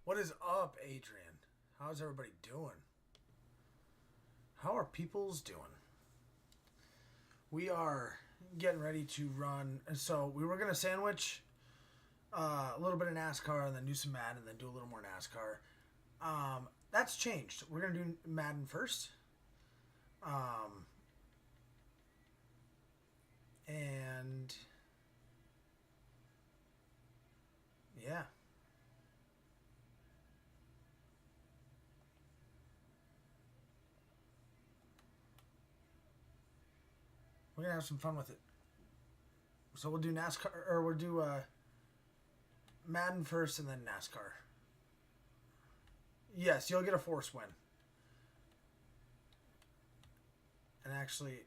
What is up, Adrian? How's everybody doing? How are peoples doing? We are getting ready to run. So we were going to sandwich a little bit of NASCAR and then do some Madden and then do a little more NASCAR. That's changed. We're going to do Madden first. And yeah. We're going to have some fun with it. So we'll do NASCAR, or we'll do Madden first and then NASCAR. Yes, you'll get a force win. And actually,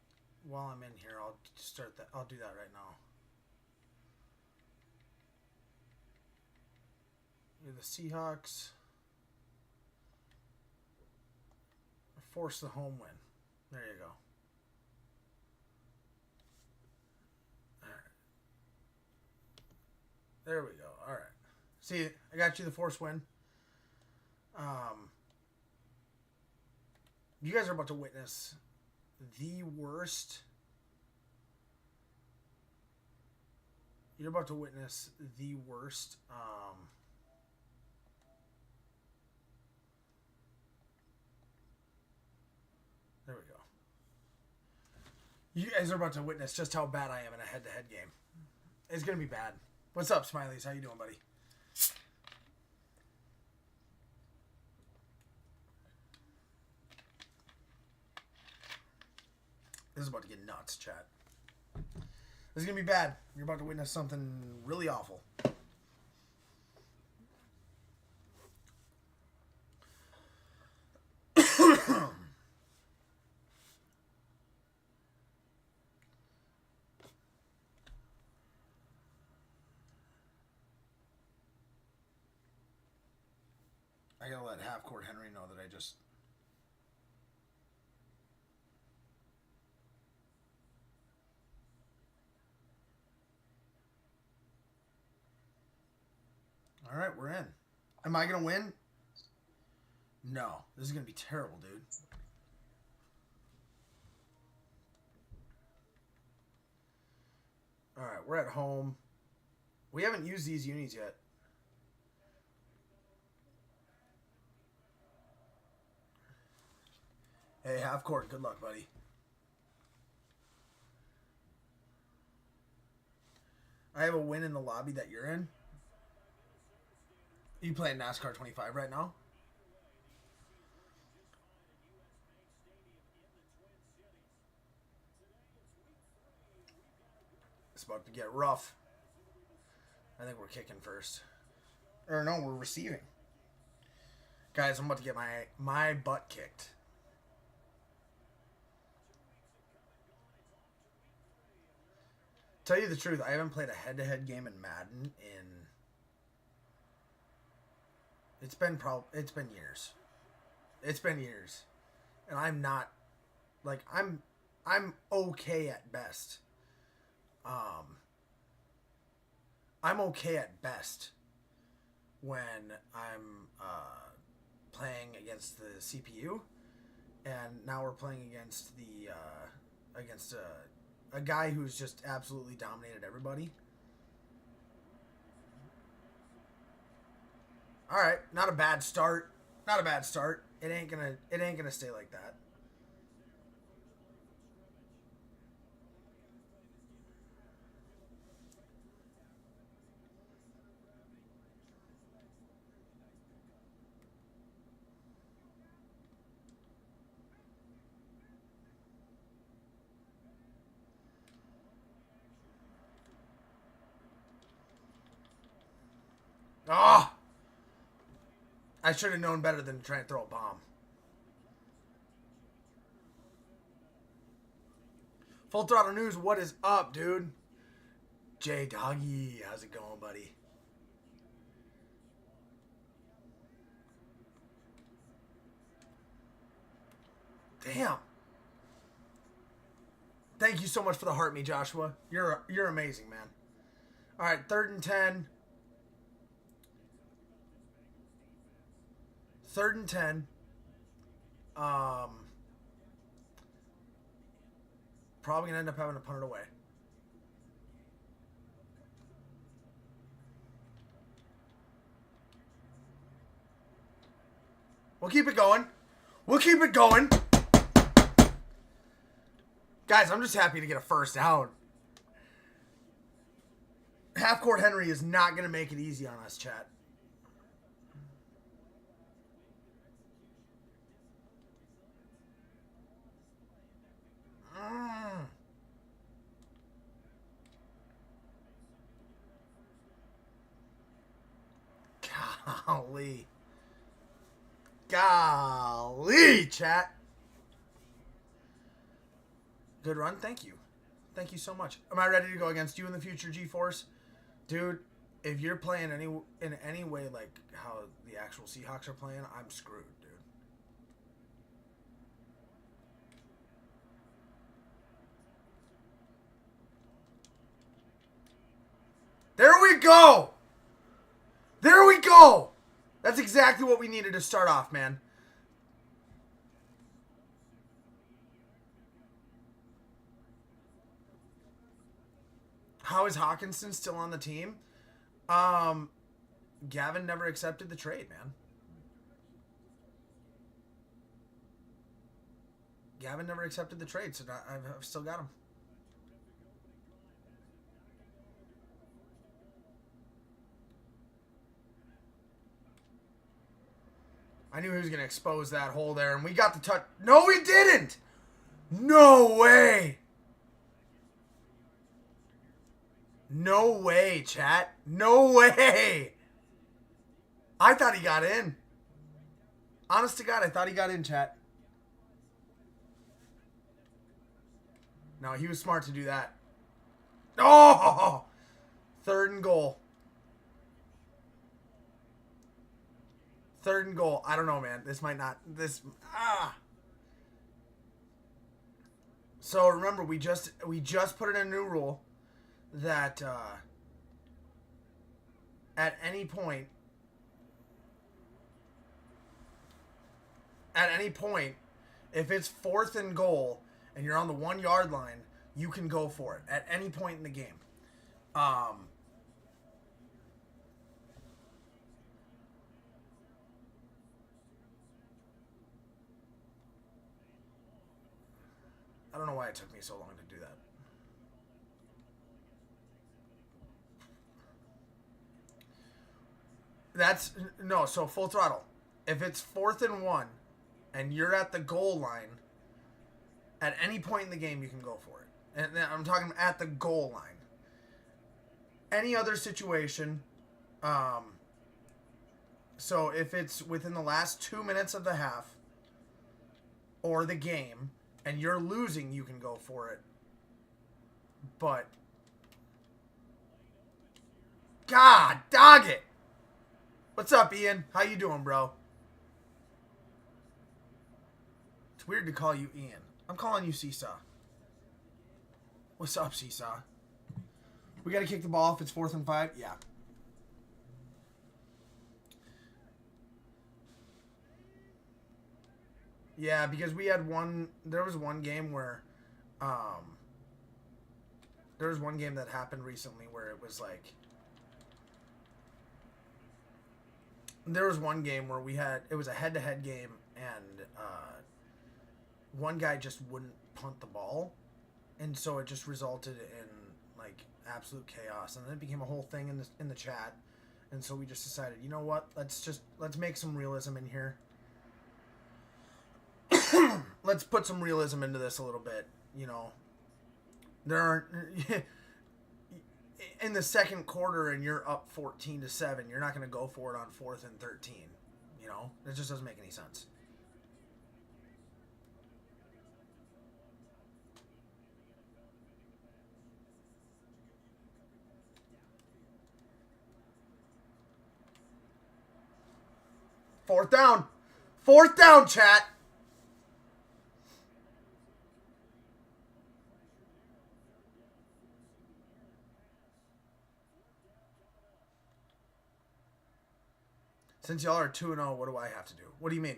while I'm in here, I'll start that. I'll do that right now. Do the Seahawks. Force the home win. There you go. There we go. All right. See, I got you the force win. You guys are about to witness the worst. You're about to witness the worst. There we go. You guys are about to witness just how bad I am in a head-to-head game. It's gonna be bad. What's up, Smileys? How you doing, buddy? This is about to get nuts, chat. This is going to be bad. You're about to witness something really awful. I gotta let half-court Henry know that I just... All right, we're in. Am I going to win? No. This is going to be terrible, dude. All right, we're at home. We haven't used these unis yet. Hey, half court. Good luck, buddy. I have a win in the lobby that you're in. You playing NASCAR 25 right now? It's about to get rough. I think we're kicking first. Or no, we're receiving. Guys, I'm about to get my butt kicked. Tell you the truth, I haven't played a head-to-head game in Madden in... It's been years. It's been years. And I'm not... Like, I'm okay at best. I'm okay at best when I'm playing against the CPU, and now we're playing against the a guy who's just absolutely dominated everybody. All right, not a bad start. Not a bad start. It ain't gonna stay like that. Ah! Oh, I should have known better than to try and throw a bomb. Full Throttle News, what is up, dude? Jay Doggy, how's it going, buddy? Damn. Thank you so much for the heart me, Joshua. You're amazing, man. All right, 3rd and 10. 3rd and 10. Probably gonna end up having to punt it away. We'll keep it going. We'll keep it going. Guys, I'm just happy to get a first down. Half-court Henry is not going to make it easy on us, chat. Golly. Golly, chat. Good run. Thank you. Thank you so much. Am I ready to go against you in the future, G-Force? Dude, if you're playing in any way like how the actual Seahawks are playing, I'm screwed, dude. There we go! There we go! That's exactly what we needed to start off, man. How is Hawkinson still on the team? Gavin never accepted the trade, man. Gavin never accepted the trade, so I've still got him. I knew he was going to expose that hole there, and we got the touch. No, we didn't! No way! No way, chat. No way! I thought he got in. Honest to God, I thought he got in, chat. No, he was smart to do that. Oh! 3rd and goal. 3rd and goal. I don't know, man. This might not. So remember, we just put in a new rule that at any point, if it's 4th and goal and you're on the 1 yard line, you can go for it at any point in the game. I don't know why it took me so long to do that. So full throttle. If it's 4th and 1 and you're at the goal line, at any point in the game you can go for it. And I'm talking at the goal line. Any other situation, so if it's within the last 2 minutes of the half or the game and you're losing, you can go for it. But God dog it. What's up, Ian? How you doing, bro? It's weird to call you Ian. I'm calling you Seesaw. What's up, Seesaw? We got to kick the ball if it's 4th and 5? Yeah. Yeah, because we had there was one game where, there was one game that happened recently where it was like, there was one game where it was a head-to-head game, and one guy just wouldn't punt the ball, and so it just resulted in like absolute chaos, and then it became a whole thing in the chat, and so we just decided, you know what, let's make some realism in here. Let's put some realism into this a little bit. You know, there aren't in the second quarter and you're up 14-7. You're not going to go for it on 4th and 13. You know, it just doesn't make any sense. Fourth down, chat. Since y'all are 2-0, what do I have to do? What do you mean?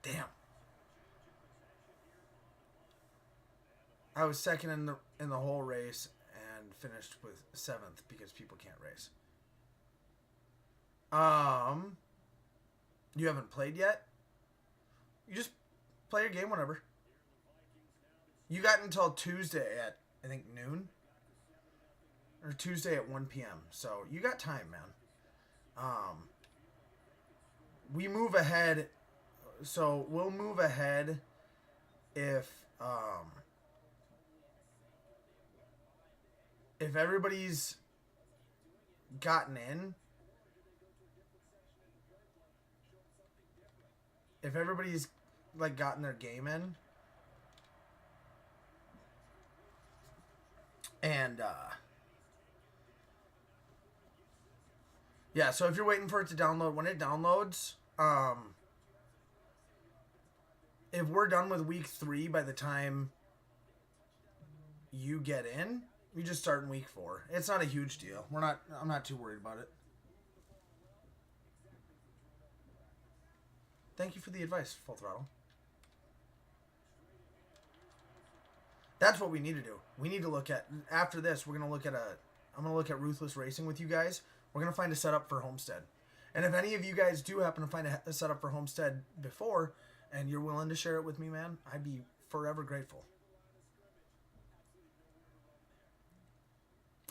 Damn. I was second in the whole race and finished with 7th because people can't race. You haven't played yet? You just play your game whenever. You got until Tuesday at, I think, noon? Or Tuesday at 1 p.m. So you got time, man. We move ahead. So we'll move ahead if everybody's gotten in. If everybody's like gotten their game in. And yeah, so if you're waiting for it to download, when it downloads, if we're done with week 3 by the time you get in, we just start in week 4. It's not a huge deal. I'm not too worried about it. Thank you for the advice, Full Throttle. That's what we need to do. We need to look at, after this, I'm going to look at Ruthless Racing with you guys. We're going to find a setup for Homestead. And if any of you guys do happen to find a setup for Homestead before, and you're willing to share it with me, man, I'd be forever grateful.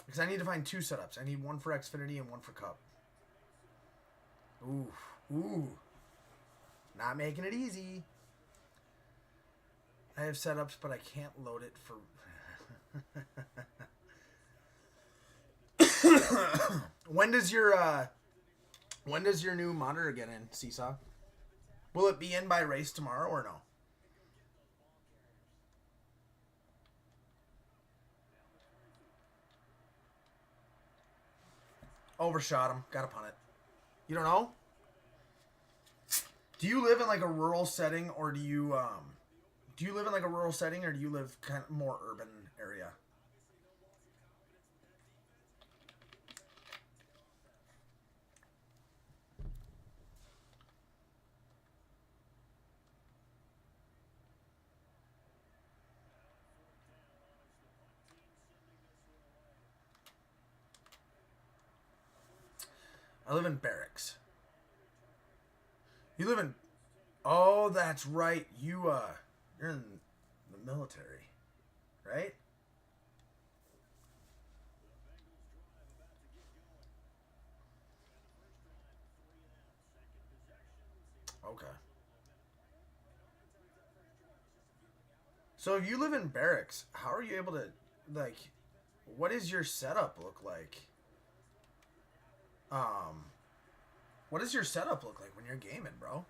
Because I need to find 2 setups. I need one for Xfinity and one for Cup. Ooh. Not making it easy. I have setups, but I can't load it for... When does your new monitor get in, Seesaw? Will it be in by race tomorrow or no? Overshot him. Gotta punt it. You don't know? Do you live in like a rural setting, or do you live in like a rural setting, or do you live kind of more urban area? I live in barracks. You live in... Oh, that's right. You're in the military, right? Okay. So if you live in barracks, how are you able to, like, what does your setup look like? What does your setup look like when you're gaming, bro?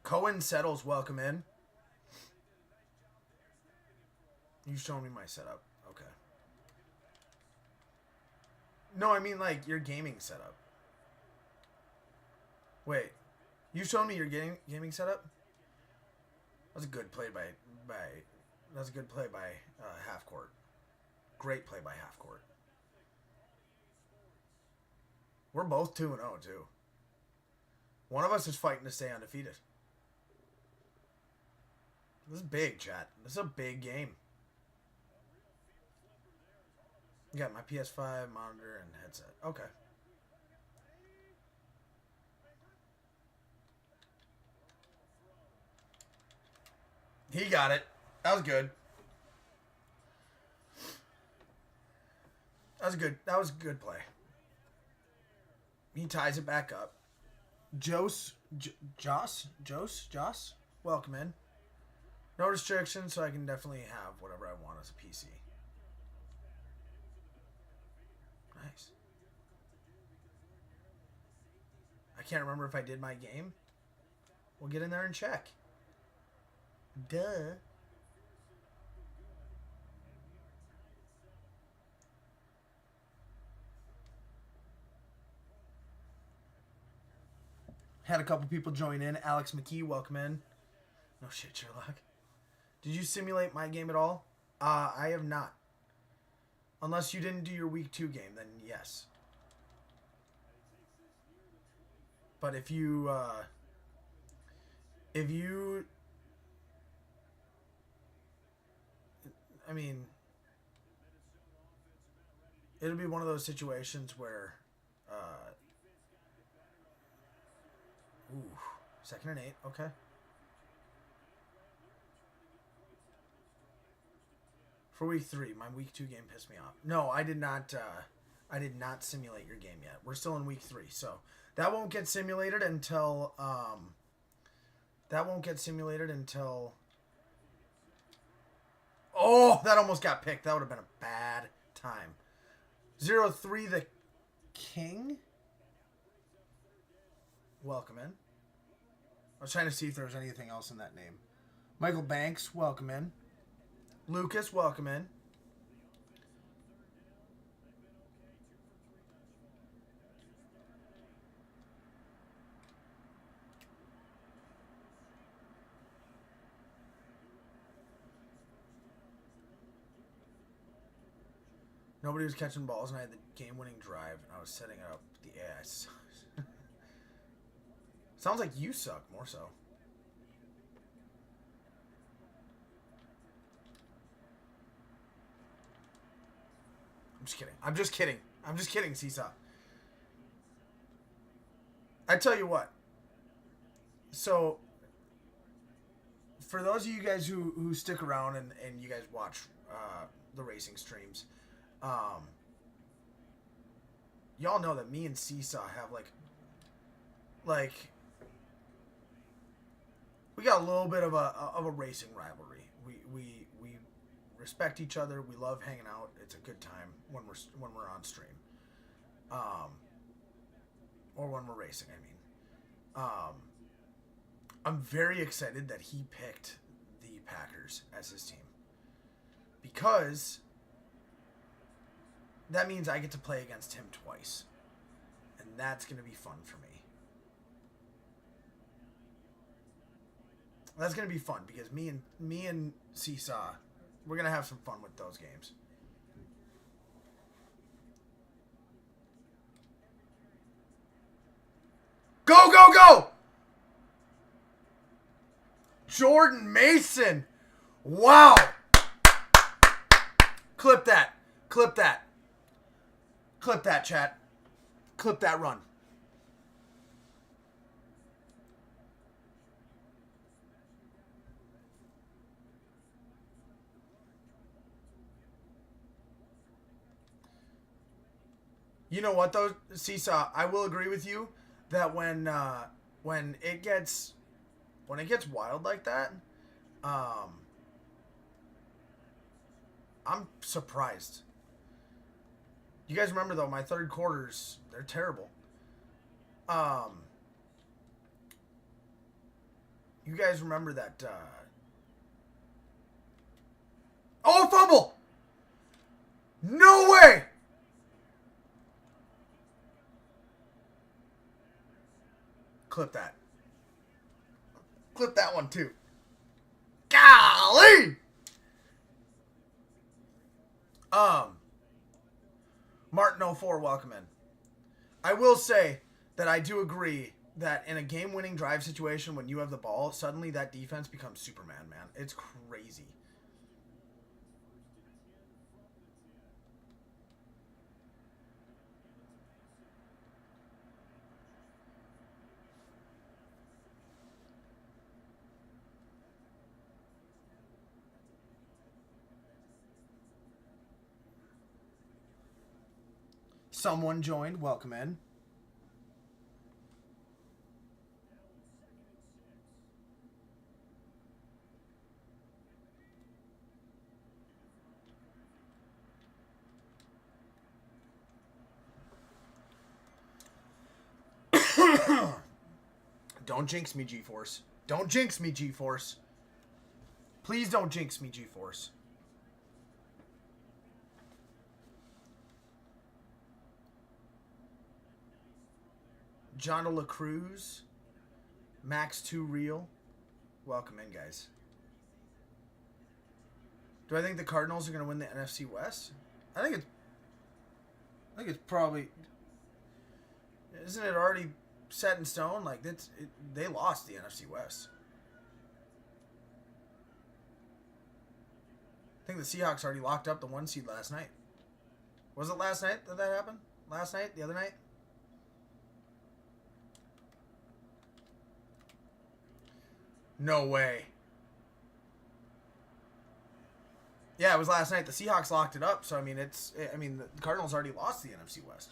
Cohen Settles, welcome in. You've shown me my setup. Okay. No, I mean like your gaming setup. Wait. You've shown me your gaming setup? That was a good play by Half Court. Great play by Half Court. We're both 2-0 too. One of us is fighting to stay undefeated. This is big, chat. This is a big game. You got my PS5 monitor and headset. Okay. He got it. That was good. That was a good play. He ties it back up. Joss, welcome in. No restrictions, so I can definitely have whatever I want as a PC. Nice. I can't remember if I did my game. We'll get in there and check. Duh. Had a couple people join in. Alex McKee, welcome in. No shit, Sherlock. Did you simulate my game at all? I have not. Unless you didn't do your week 2 game, then yes. But if you I mean, it'll be one of those situations where, ooh, 2nd and 8, okay. For week 3, my week 2 game pissed me off. No, I did not simulate your game yet. We're still in week 3, so that won't get simulated until, oh, that almost got picked. That would have been a bad time. 0-3 the King. Welcome in. I was trying to see if there was anything else in that name. Michael Banks, welcome in. Lucas, welcome in. Nobody was catching balls, and I had the game-winning drive, and I was setting it up. The AI sounds like you suck, more so. I'm just kidding, Seesaw. I tell you what. So, for those of you guys who stick around and you guys watch the racing streams, y'all know that me and Seesaw have like we got a little bit of a racing rivalry. We respect each other. We love hanging out. It's a good time when we're on stream, or when we're racing. I mean, I'm very excited that he picked the Packers as his team, because that means I get to play against him twice, and that's going to be fun for me. That's going to be fun because me and Seesaw, we're going to have some fun with those games. Go, go, go! Jordan Mason. Wow. Clip that. Clip that. Clip that, chat. Clip that run. You know what though, Seesaw? I will agree with you that when it gets wild like that, I'm surprised. You guys remember though, my third quarters, they're terrible. You guys remember that oh, fumble! No way! Clip that. Clip that one too. Golly! Martin 04, welcome in. I will say that I do agree that in a game-winning drive situation, when you have the ball, suddenly that defense becomes Superman, man. It's crazy. Someone joined. Welcome in. Don't jinx me, G-Force. Don't jinx me, G-Force. Please don't jinx me, G-Force. John La Cruz. Max 2 Real. Welcome in, guys. Do I think the Cardinals are going to win the NFC West? I think it's probably... Isn't it already set in stone? Like, they lost the NFC West. I think the Seahawks already locked up the 1 seed last night. Was it last night that happened? Last night? The other night? No way. Yeah, it was last night. The Seahawks locked it up, so I mean, the Cardinals already lost the NFC West.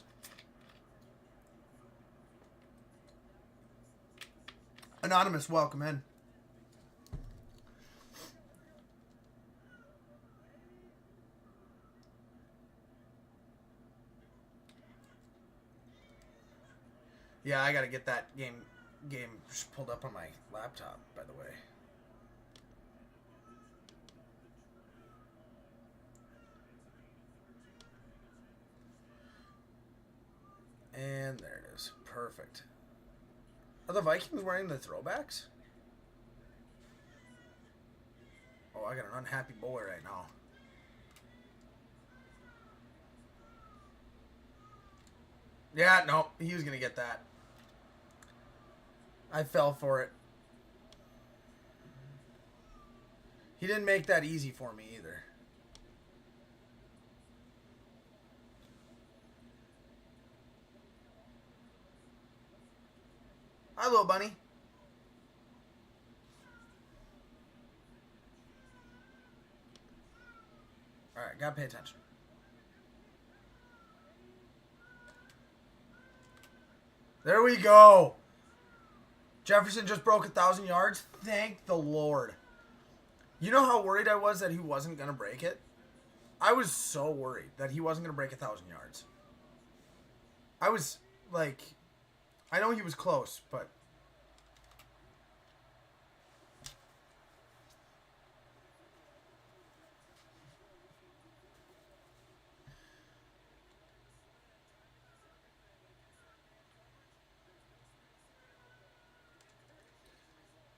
Anonymous, welcome in. Yeah, I gotta get that game pulled up on my laptop, by the way. And there it is. Perfect. Are the Vikings wearing the throwbacks? Oh, I got an unhappy boy right now. Yeah, no, he was going to get that. I fell for it. He didn't make that easy for me either. Hi, little bunny. Alright, gotta pay attention. There we go. Jefferson just broke 1,000 yards. Thank the Lord. You know how worried I was that he wasn't going to break it? I was so worried that he wasn't going to break 1,000 yards. I was like, I know he was close, but...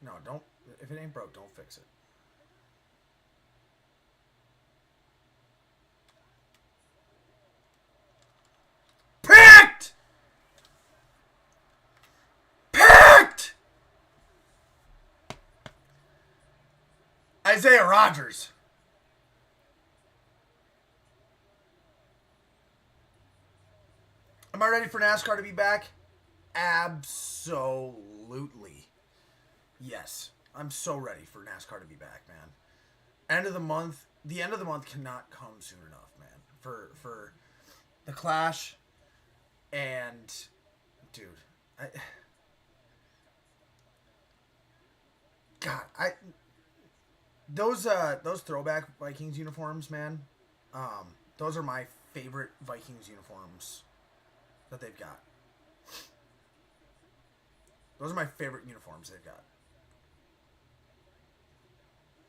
No, don't. If it ain't broke, don't fix it. Picked! Picked! Isaiah Rodgers. Am I ready for NASCAR to be back? Absolutely. Yes, I'm so ready for NASCAR to be back, man. End of the month, the end of the month cannot come soon enough, man. For the Clash and dude, those throwback Vikings uniforms, man. Those are my favorite Vikings uniforms that they've got. Those are my favorite uniforms they've got.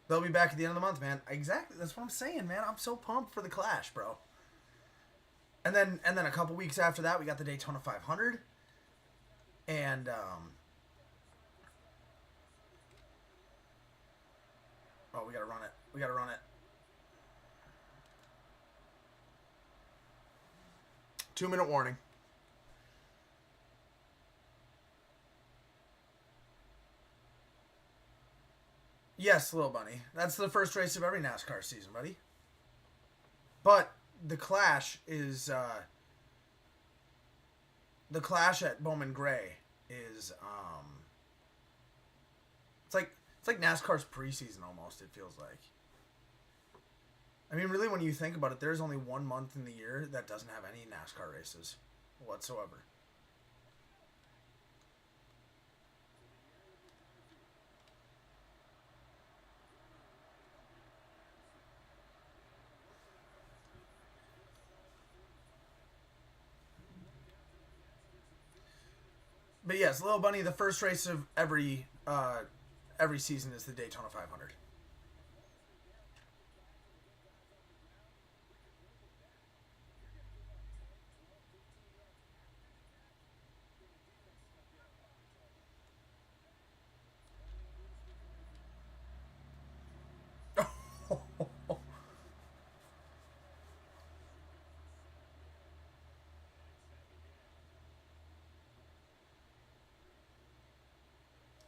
They'll be back at the end of the month, man. Exactly. That's what I'm saying, man. I'm so pumped for the Clash, bro. And then a couple weeks after that, we got the Daytona 500. And oh, we gotta run it. We gotta run it. 2-minute warning. Yes, little bunny. That's the first race of every NASCAR season, buddy. But the Clash is the Clash at Bowman Gray is it's like NASCAR's preseason almost, it feels like. I mean, really, when you think about it, there's only 1 month in the year that doesn't have any NASCAR races whatsoever. But yes, Little Bunny, the first race of every season is the Daytona 500.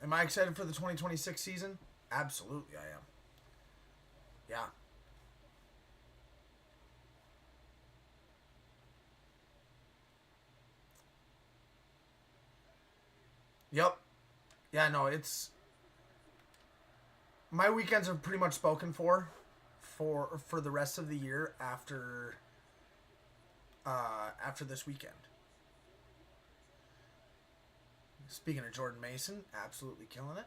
Am I excited for the 2026 season? Absolutely, I am. Yeah. Yep. Yeah, no, it's... My weekends are pretty much spoken for the rest of the year after this weekend. Speaking of Jordan Mason, absolutely killing it.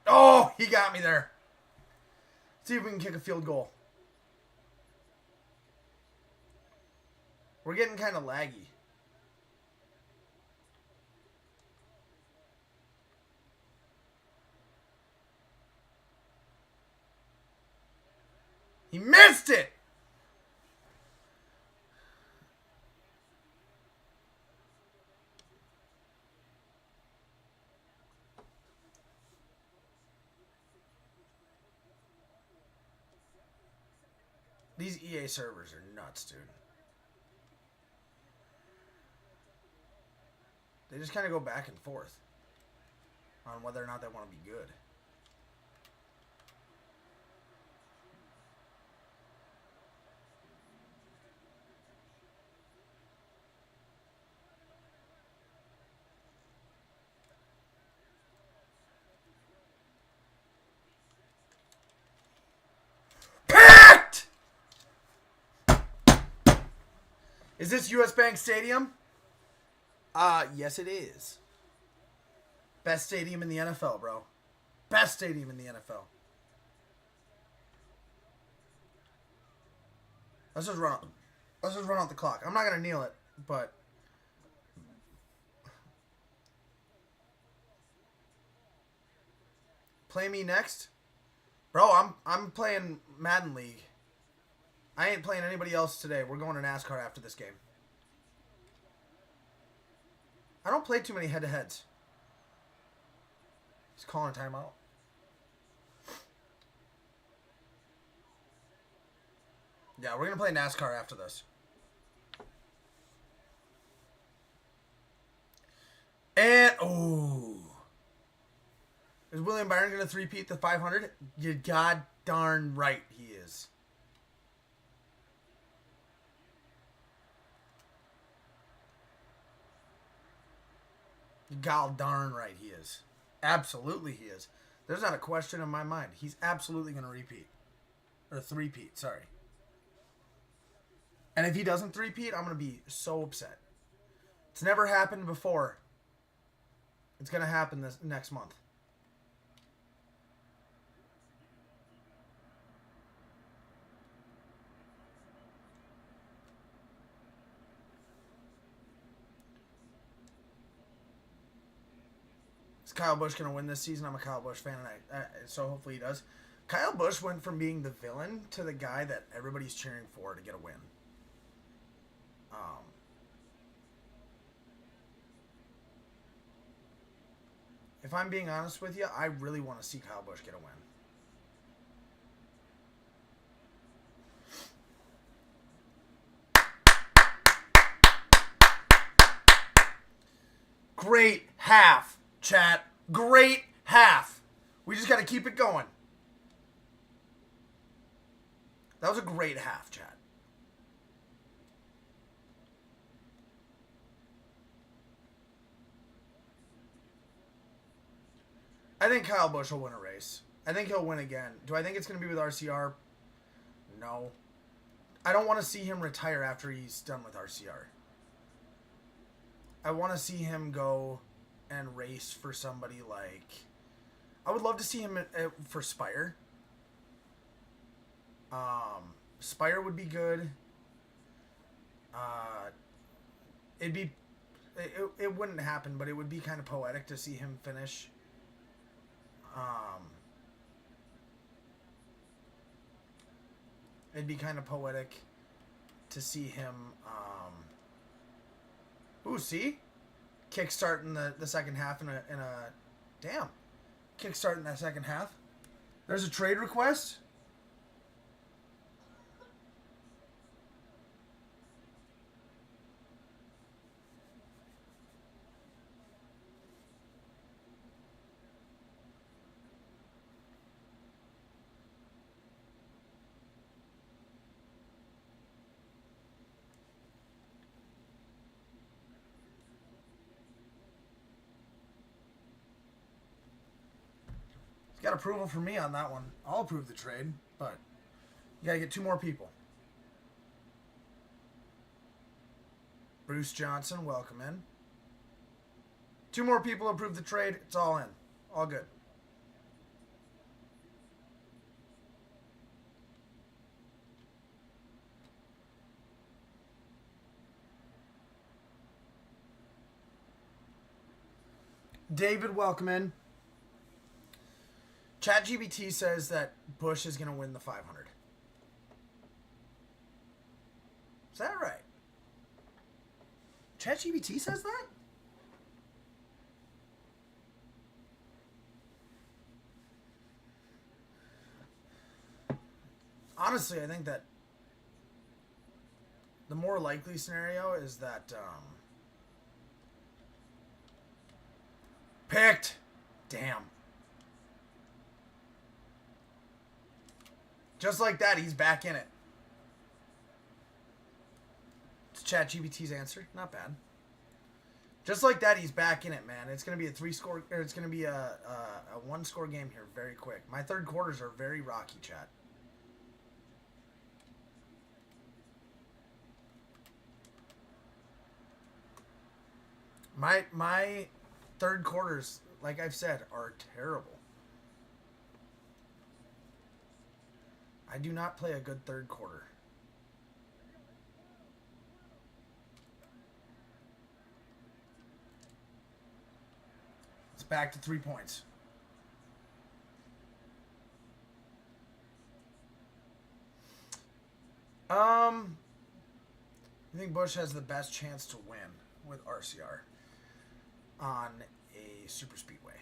Oh, he got me there. See if we can kick a field goal. We're getting kind of laggy. He missed it! These EA servers are nuts, dude. They just kind of go back and forth on whether or not they want to be good. Packed! Is this US Bank Stadium? Yes it is. Best stadium in the NFL, bro. Best stadium in the NFL. Let's just run out the clock. I'm not gonna kneel it, but play me next, bro. I'm playing Madden League. I ain't playing anybody else today. We're going to NASCAR after this game. I don't play too many head-to-heads. He's calling a timeout. Yeah, we're going to play NASCAR after this. And, oh. Is William Byron going to three-peat the 500? You god darn right he is. You god darn right he is. Absolutely he is. There's not a question in my mind. He's absolutely going to repeat. Or three-peat, sorry. And if he doesn't three-peat, I'm going to be so upset. It's never happened before. It's going to happen this next month. Is Kyle Busch going to win this season? I'm a Kyle Busch fan, and so hopefully he does. Kyle Busch went from being the villain to the guy that everybody's cheering for to get a win. If I'm being honest with you, I really want to see Kyle Busch get a win. Great half, chat. Great half. We just got to keep it going. That was a great half, chat. I think Kyle Busch will win a race. I think he'll win again. Do I think it's going to be with RCR? No. I don't want to see him retire after he's done with RCR. I want to see him go and race for somebody like... I would love to see him for Spire. Spire would be good. It wouldn't happen, but it would be kind of poetic to see him finish. It'd be kind of poetic to see him. Ooh, see, kickstart in the second half in a damn kickstart in that second half. There's a trade request. approval from me on that one. I'll approve the trade, but you gotta get 2 more people. Bruce Johnson, welcome in. 2 more people approve the trade. It's all in. All good. David, welcome in. ChatGPT says that Bush is going to win the 500. Is that right? ChatGPT says that? Honestly, I think that the more likely scenario is that picked. Damn. Just like that, he's back in it. It's ChatGPT's answer. Not bad. Just like that, he's back in it, man. It's gonna be a 3-score, or it's gonna be a 1-score game here, very quick. My third quarters are very rocky, chat. My third quarters, like I've said, are terrible. I do not play a good third quarter. It's back to 3 points. I think Bush has the best chance to win with RCR on a super speedway.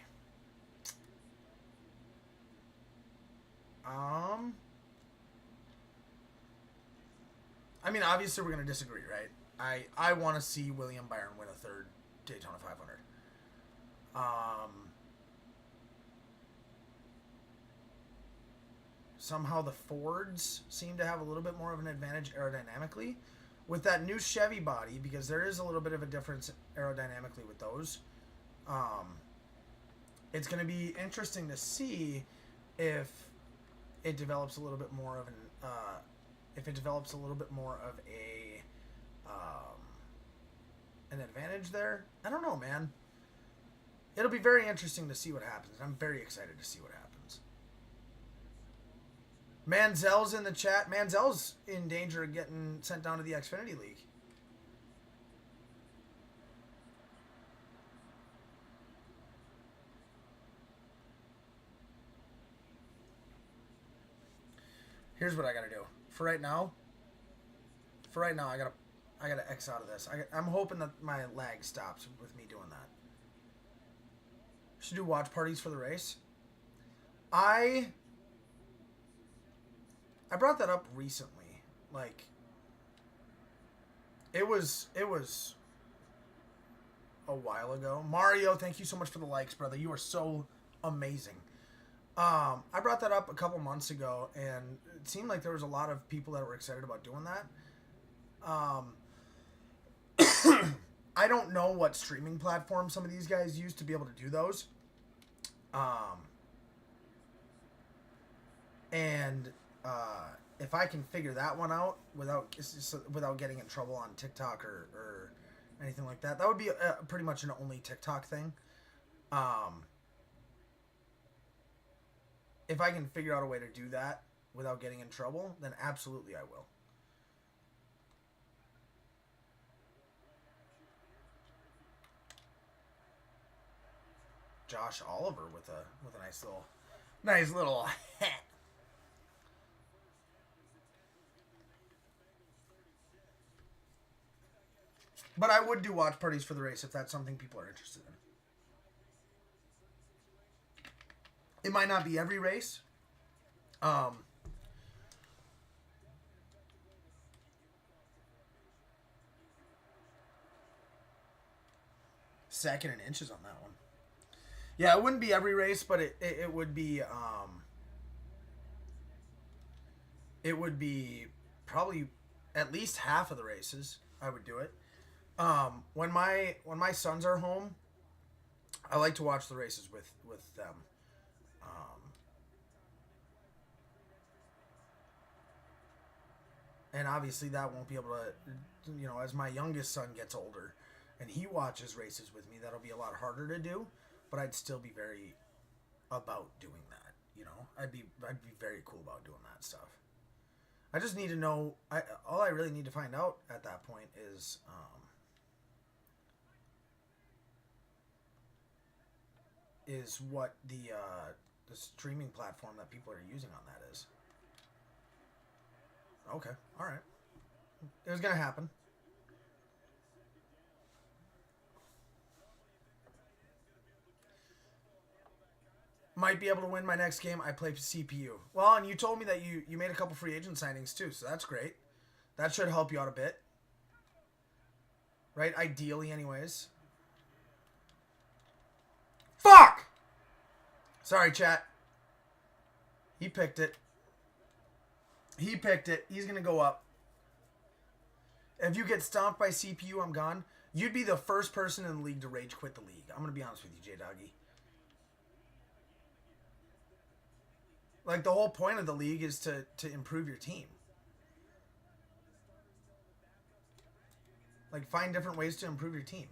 I mean, obviously we're going to disagree, right? I want to see William Byron win a third Daytona 500. Somehow the Fords seem to have a little bit more of an advantage aerodynamically with that new Chevy body, because there is a little bit of a difference aerodynamically with those. It's going to be interesting to see if it develops a little bit more of an advantage there. I don't know, man. It'll be very interesting to see what happens. I'm very excited to see what happens. Manziel's in the chat. Manziel's in danger of getting sent down to the Xfinity League. Here's what I gotta do. For right now, I gotta X out of this. I'm hoping that my lag stops with me doing that. Should do watch parties for the race. I brought that up recently. Like, it was a while ago. Mario, thank you so much for the likes, brother. You are so amazing. I brought that up a couple months ago, and it seemed like there was a lot of people that were excited about doing that. I don't know what streaming platform some of these guys use to be able to do those. If I can figure that one out without getting in trouble on TikTok or anything like that, that would be pretty much an only TikTok thing. If I can figure out a way to do that without getting in trouble, then absolutely I will. Josh Oliver with a nice little But I would do watch parties for the race if that's something people are interested in. It might not be every race. Second and inches on that one. Yeah, it wouldn't be every race, but it would be it would be probably at least half of the races. I would do it. When my sons are home, I like to watch the races with them. And obviously that won't be able to, you know, as my youngest son gets older and he watches races with me, that'll be a lot harder to do, but I'd still be very about doing that, you know. I'd be very cool about doing that stuff. I just need to know, all I really need to find out at that point is what the streaming platform that people are using on that is. Okay, all right. It was gonna happen. Might be able to win my next game. I play CPU. Well, and you told me that you made a couple free agent signings too, so that's great. That should help you out a bit. Right? Ideally, anyways. Fuck! Sorry, chat. He picked it. He picked it. He's going to go up. If you get stomped by CPU, I'm gone. You'd be the first person in the league to rage quit the league. I'm going to be honest with you, J-Doggy. Like, the whole point of the league is to improve your team. Like, find different ways to improve your team.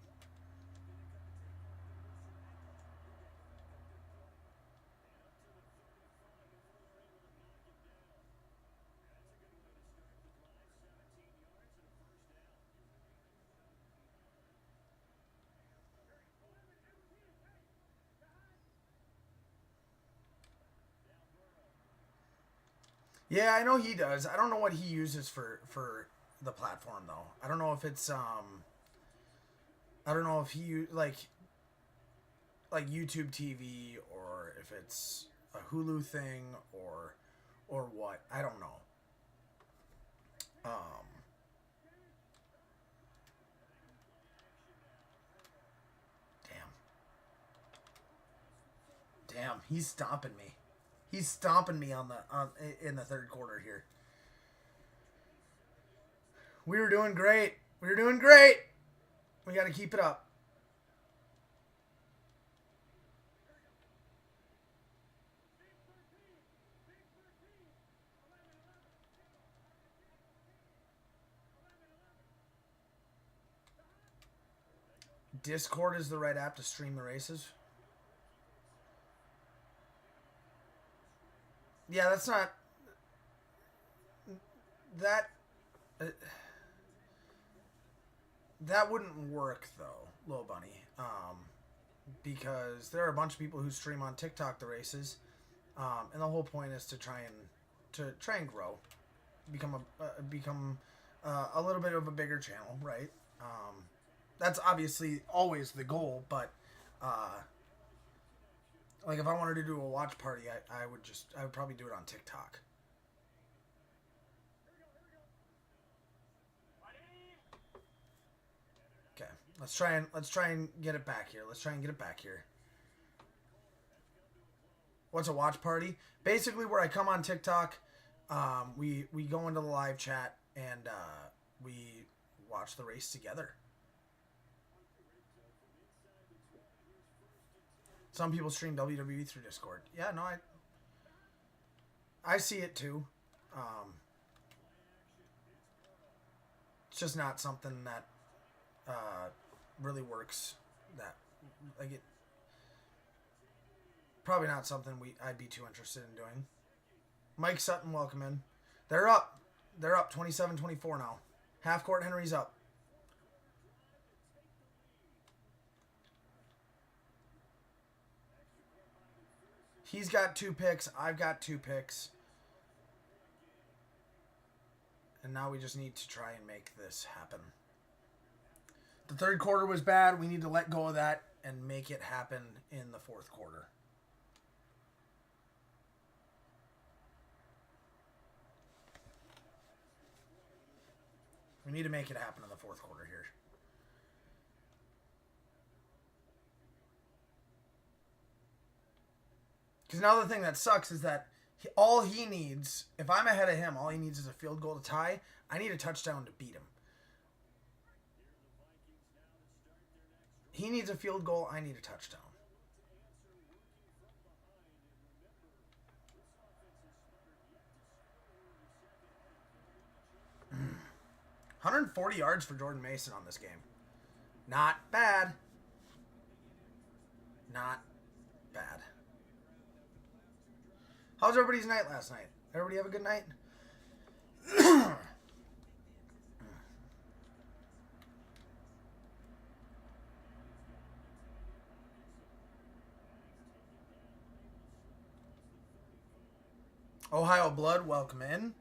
Yeah, I know he does. I don't know what he uses for the platform though. I don't know if it's I don't know if he like YouTube TV or if it's a Hulu thing or what. I don't know. Damn, he's stomping me. He's stomping me in the third quarter here. We were doing great. We were doing great. We got to keep it up. Discord is the right app to stream the races. Yeah, that's not that. That wouldn't work though, Lil Bunny, because there are a bunch of people who stream on TikTok the races, and the whole point is to try and grow, become a little bit of a bigger channel, right? That's obviously always the goal, but like if I wanted to do a watch party, I would probably do it on TikTok. Okay, let's try and get it back here. What's a watch party? Basically, where I come on TikTok, we go into the live chat and we watch the race together. Some people stream WWE through Discord. Yeah, no, I see it too. It's just not something that really works. That like it. Probably not something I'd be too interested in doing. Mike Sutton, welcome in. They're up. They're up 27-24 now. Half court Henry's up. He's got 2 picks. I've got 2 picks. And now we just need to try and make this happen. The third quarter was bad. We need to let go of that and make it happen in the fourth quarter. We need to make it happen in the fourth quarter here. Because now the thing that sucks is that all he needs, if I'm ahead of him, all he needs is a field goal to tie. I need a touchdown to beat him. He needs a field goal. I need a touchdown. 140 yards for Jordan Mason on this game. Not bad. Not bad. How was everybody's night last night? Everybody have a good night? Ohio Blood, welcome in.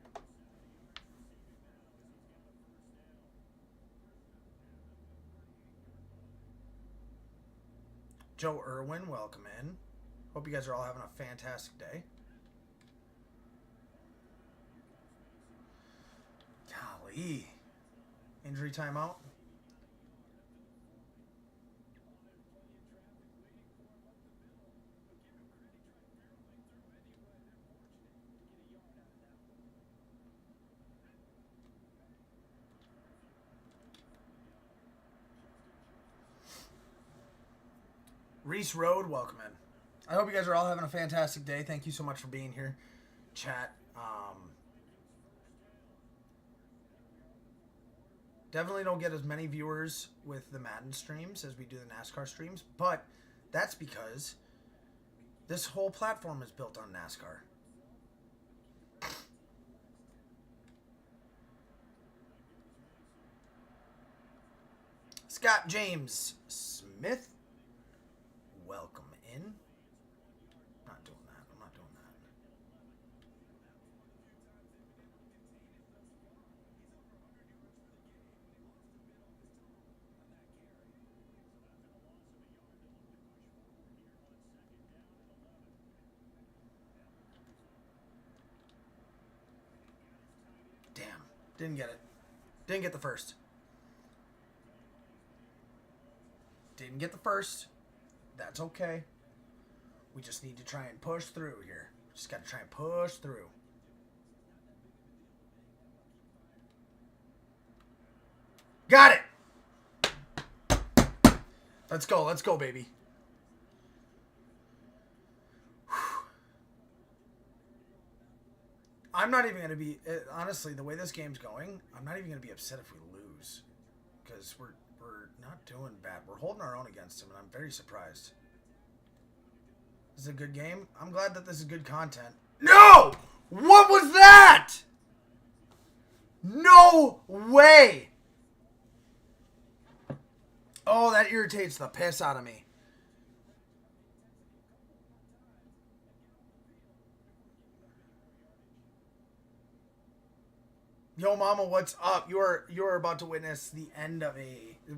Joe Irwin, welcome in. Hope you guys are all having a fantastic day. Golly. Injury timeout. Reese Road, welcome in. I hope you guys are all having a fantastic day. Thank you so much for being here. Chat. Definitely don't get as many viewers with the Madden streams as we do the NASCAR streams, but that's because this whole platform is built on NASCAR. Scott James Smith, welcome in. Not doing that. I'm not doing that. Damn. Didn't get it. Didn't get the first. Didn't get the first. That's okay. We just need to try and push through here. Just got to try and push through. Got it! Let's go. Let's go, baby. I'm not even going to be... Honestly, the way this game's going, I'm not even going to be upset if we lose. Because we're not doing bad. We're holding our own against him, and I'm very surprised. This is a good game. I'm glad that this is good content. No! What was that? No way! Oh, that irritates the piss out of me. Yo, mama, what's up? You're about to witness the end of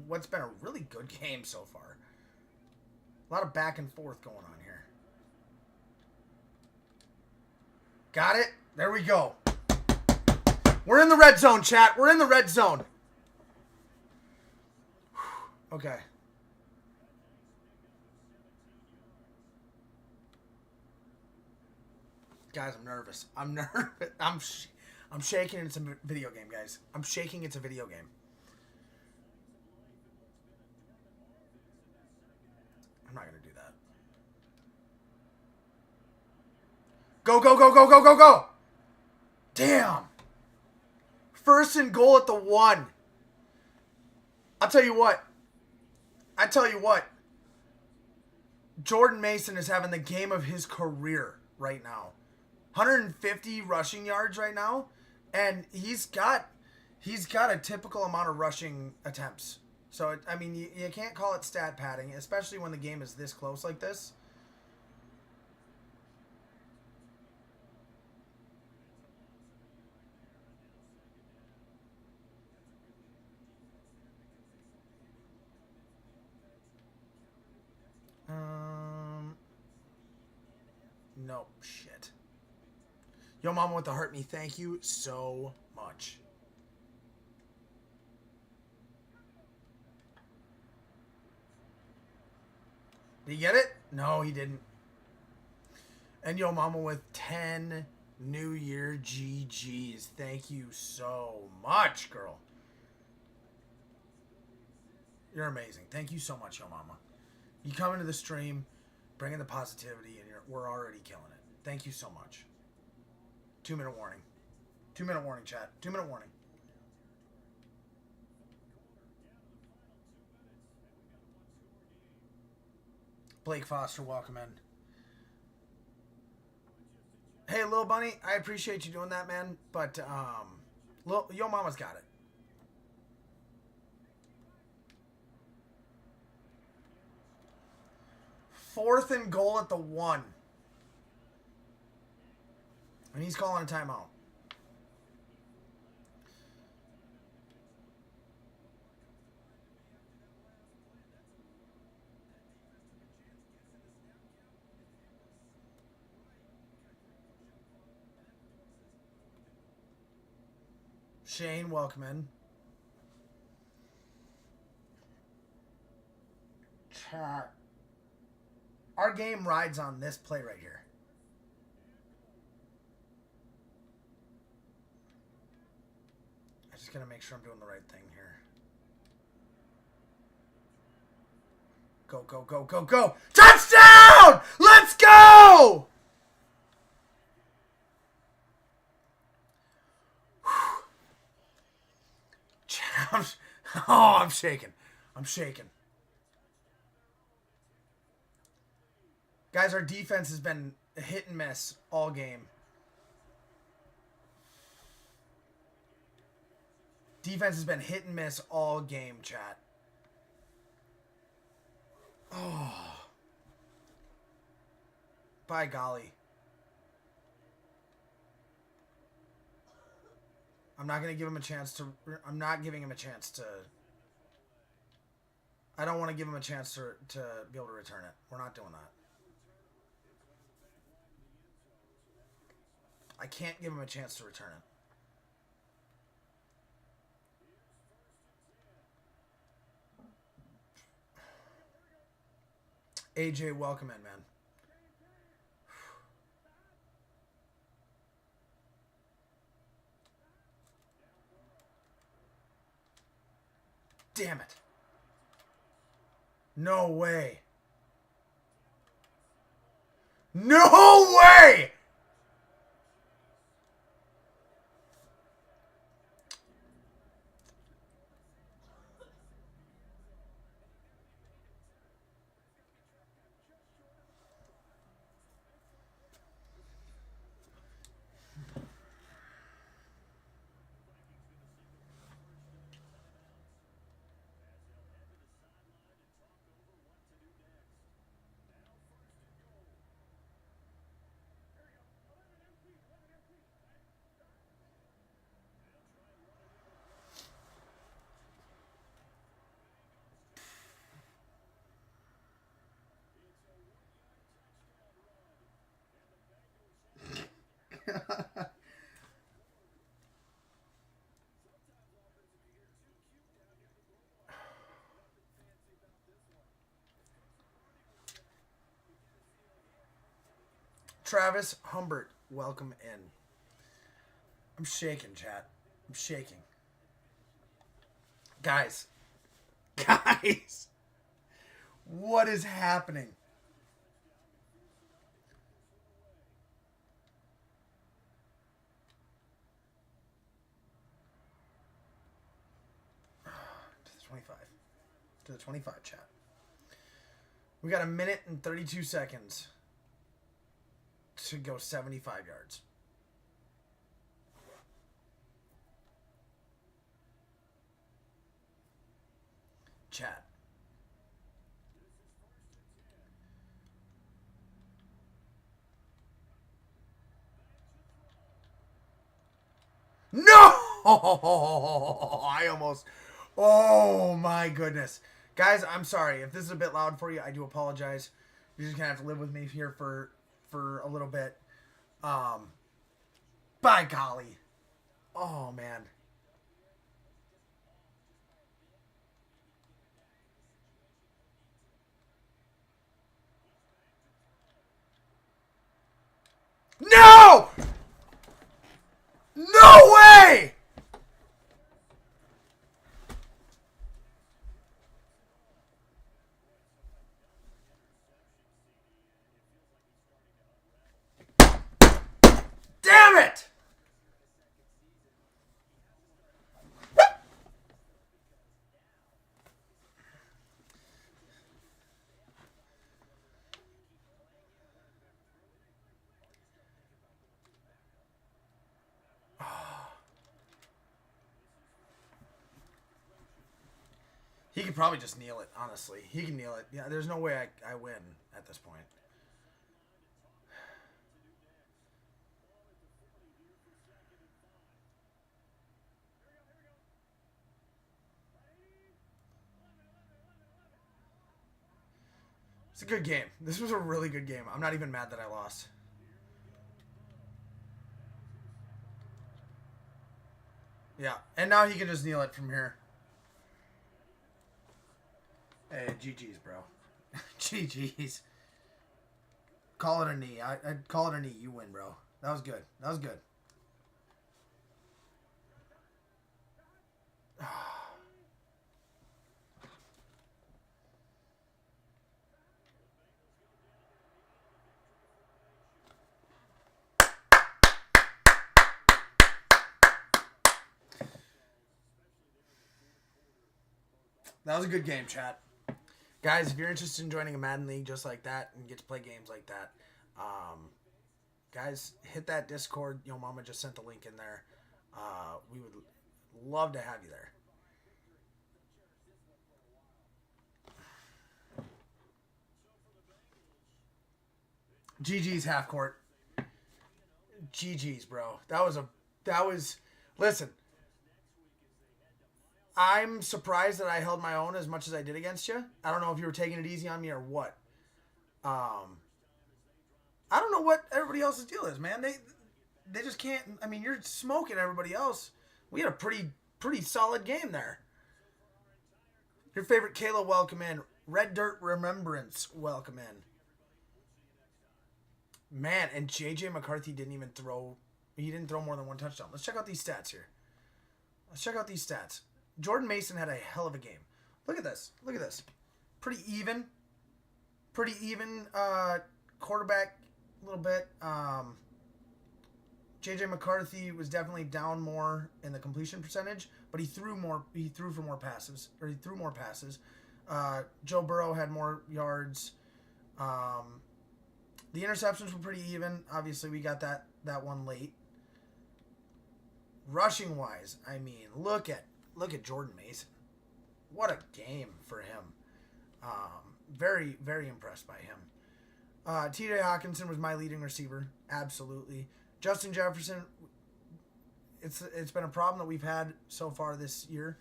what's been a really good game so far. A lot of back and forth going on here. Got it? There we go. We're in the red zone, chat. We're in the red zone. Okay. Guys, I'm nervous. I'm nervous. I'm shaking. It's a video game, guys. I'm shaking. It's a video game. I'm not going to do that. Go, go, go, go, go, go, go. Damn. First and goal at the 1. I'll tell you what. Jordan Mason is having the game of his career right now. 150 rushing yards right now. And he's got a typical amount of rushing attempts. So, I mean, you can't call it stat padding, especially when the game is this close like this. Nope, shit. Yo, mama with the hurt me, thank you so much. Did he get it? No, he didn't. And yo, mama with 10 New Year GGs. Thank you so much, girl. You're amazing. Thank you so much, yo, mama. You come into the stream, bringing the positivity, and we're already killing it. Thank you so much. 2-minute warning. 2-minute warning, chat. 2-minute warning. Blake Foster, welcome in. Hey, Lil Bunny, I appreciate you doing that, man. But Yo Mama's got it. Fourth and goal at the 1. And he's calling a timeout. Shane, welcome in. Chat. Our game rides on this play right here. I just gotta make sure I'm doing the right thing here. Go, go, go, go, go! Touchdown! Let's go! Oh, I'm shaking. I'm shaking. Guys, our defense has been hit and miss all game. Defense has been hit and miss all game, chat. Oh. By golly. I'm not going to give him a chance to... I'm not giving him a chance to... I don't want to give him a chance to be able to return it. We're not doing that. I can't give him a chance to return it. AJ, welcome in, man. Damn it. No way. No way! Travis Humbert, welcome in. I'm shaking, chat. I'm shaking. Guys. Guys. What is happening? To the 25. To the 25, chat. We got 1 minute and 32 seconds to go 75 yards. Chat. No! I almost... Oh, my goodness. Guys, I'm sorry. If this is a bit loud for you, I do apologize. You're just going to have to live with me here for a little bit. By golly. Oh, man. No! No way! Damn it! He could probably just kneel it, honestly. He can kneel it. Yeah, there's no way I win at this point. It's a good game. This was a really good game. I'm not even mad that I lost. Yeah, and now he can just kneel it from here. Hey, GG's, bro. GG's. Call it a knee. I'd call it a knee. You win, bro. That was good. That was good. That was a good game, chat. Guys, if you're interested in joining a Madden League just like that and get to play games like that, guys, hit that Discord. Yo Mama just sent the link in there. We would love to have you there. GG's half court. GG's, bro. Listen. I'm surprised that I held my own as much as I did against you. I don't know if you were taking it easy on me or what. I don't know what everybody else's deal is, man. They just can't. I mean, you're smoking everybody else. We had a pretty solid game there. Your favorite Kayla, welcome in. Red Dirt Remembrance, welcome in. Man, and JJ McCarthy didn't even throw. He didn't throw more than one touchdown. Let's check out these stats here. Jordan Mason had a hell of a game. Look at this. Pretty even. Quarterback a little bit. JJ McCarthy was definitely down more in the completion percentage, but he threw more passes. Joe Burrow had more yards. The interceptions were pretty even. Obviously, we got that one late. Rushing wise, I mean, look at Jordan Mason. What a game for him. Very, very impressed by him. T.J. Hawkinson was my leading receiver. Absolutely. Justin Jefferson, it's been a problem that we've had so far this year,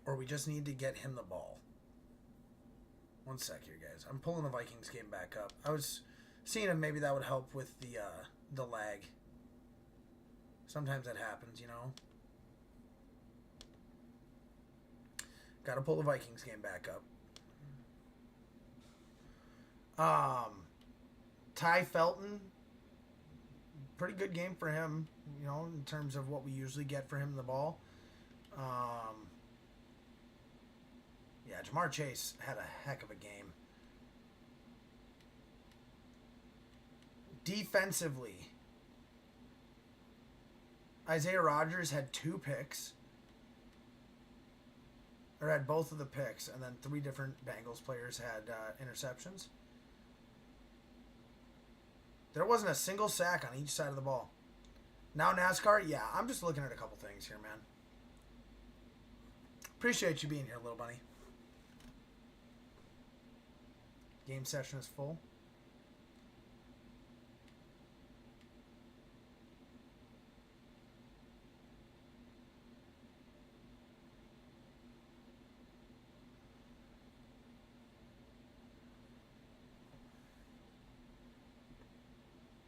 or we just need to get him the ball. One sec here, guys. I'm pulling the Vikings game back up. I was seeing if maybe that would help with the lag. Sometimes that happens, you know. Got to pull the Vikings game back up. Ty Felton, pretty good game for him, you know, in terms of what we usually get for him in the ball. Yeah, Jamar Chase had a heck of a game. Defensively, Isaiah Rodgers had 2 picks. Or had both of the picks, and then 3 different Bengals players had interceptions. There wasn't a single sack on each side of the ball. Now NASCAR, yeah, I'm just looking at a couple things here, man. Appreciate you being here, little bunny. Game session is full.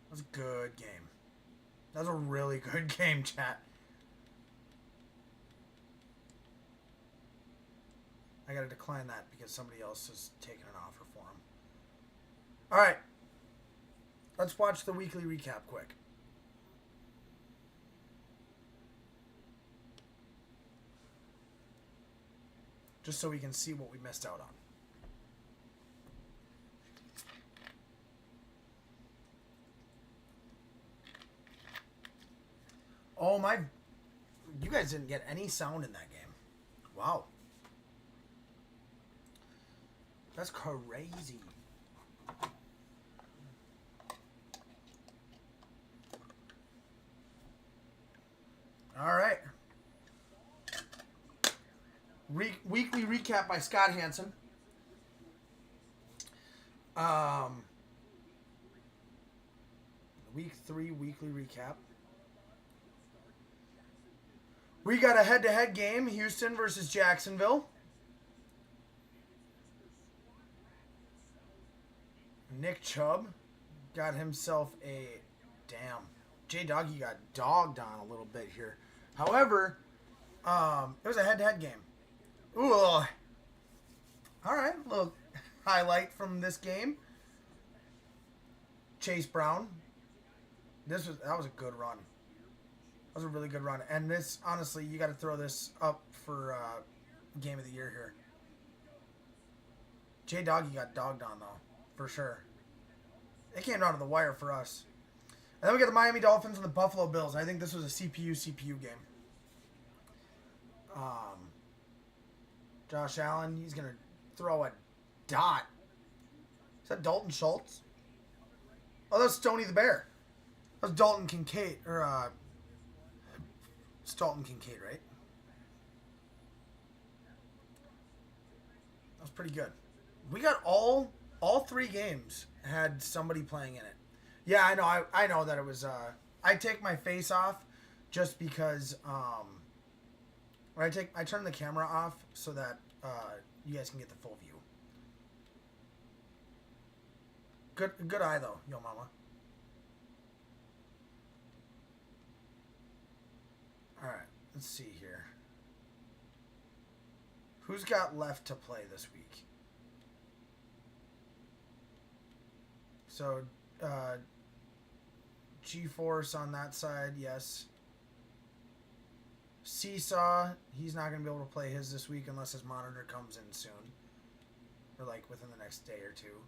That was a good game. That was a really good game, chat. I gotta decline that because somebody else is taking an offer for him. Alright. Let's watch the weekly recap quick. Just so we can see what we missed out on. Oh my, you guys didn't get any sound in that game. Wow. That's crazy. All right. Weekly recap by Scott Hansen. Week 3 weekly recap. We got a head-to-head game, Houston versus Jacksonville. Nick Chubb got himself a... Damn. J-Doggy got dogged on a little bit here. However, it was a head-to-head game. Ooh. All right, a little highlight from this game. Chase Brown. That was a good run. That was a really good run. And this, honestly, you got to throw this up for game of the year here. J-Doggy got dogged on, though, for sure. It came down to the wire for us. And then we got the Miami Dolphins and the Buffalo Bills. I think this was a CPU game. Josh Allen, he's going to throw a dot. Is that Dalton Schultz? Oh, that's Stoney the Bear. That was Dalton Kincaid. It's Dalton Kincaid, right? That was pretty good. We got all 3 games had somebody playing in it. Yeah, I know. I know that it was. I take my face off just because. I turn the camera off so that you guys can get the full view. Good eye though, yo mama. All right, let's see here. Who's got left to play this week? So, G-Force on that side, yes. Seesaw, he's not going to be able to play his this week unless his monitor comes in soon. Or, like, within the next day or two.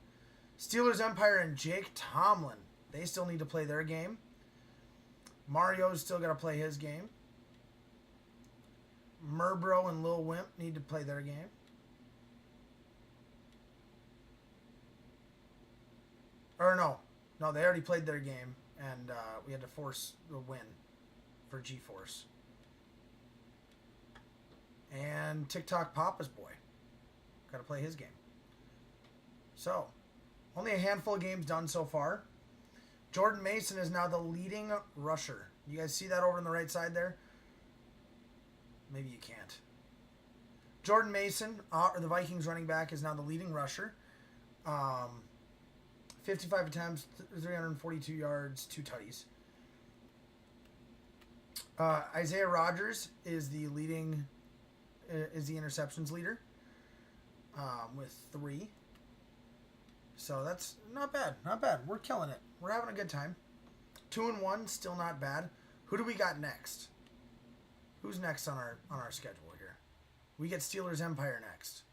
Steelers Empire and Jake Tomlin, they still need to play their game. Mario's still got to play his game. Murbro and Lil Wimp need to play their game. Or no, they already played their game, and we had to force the win for G-Force. And TikTok Papa's boy got to play his game. So, only a handful of games done so far. Jordan Mason is now the leading rusher. You guys see that over on the right side there? Maybe you can't. Jordan Mason, the Vikings running back, is now the leading rusher. 55 attempts, 342 yards, 2 tutties. Isaiah Rodgers is the interceptions leader with 3. So that's not bad. Not bad. We're killing it. We're having a good time. 2-1, still not bad. Who do we got next? Who's next on our schedule here? We get Steelers Empire next.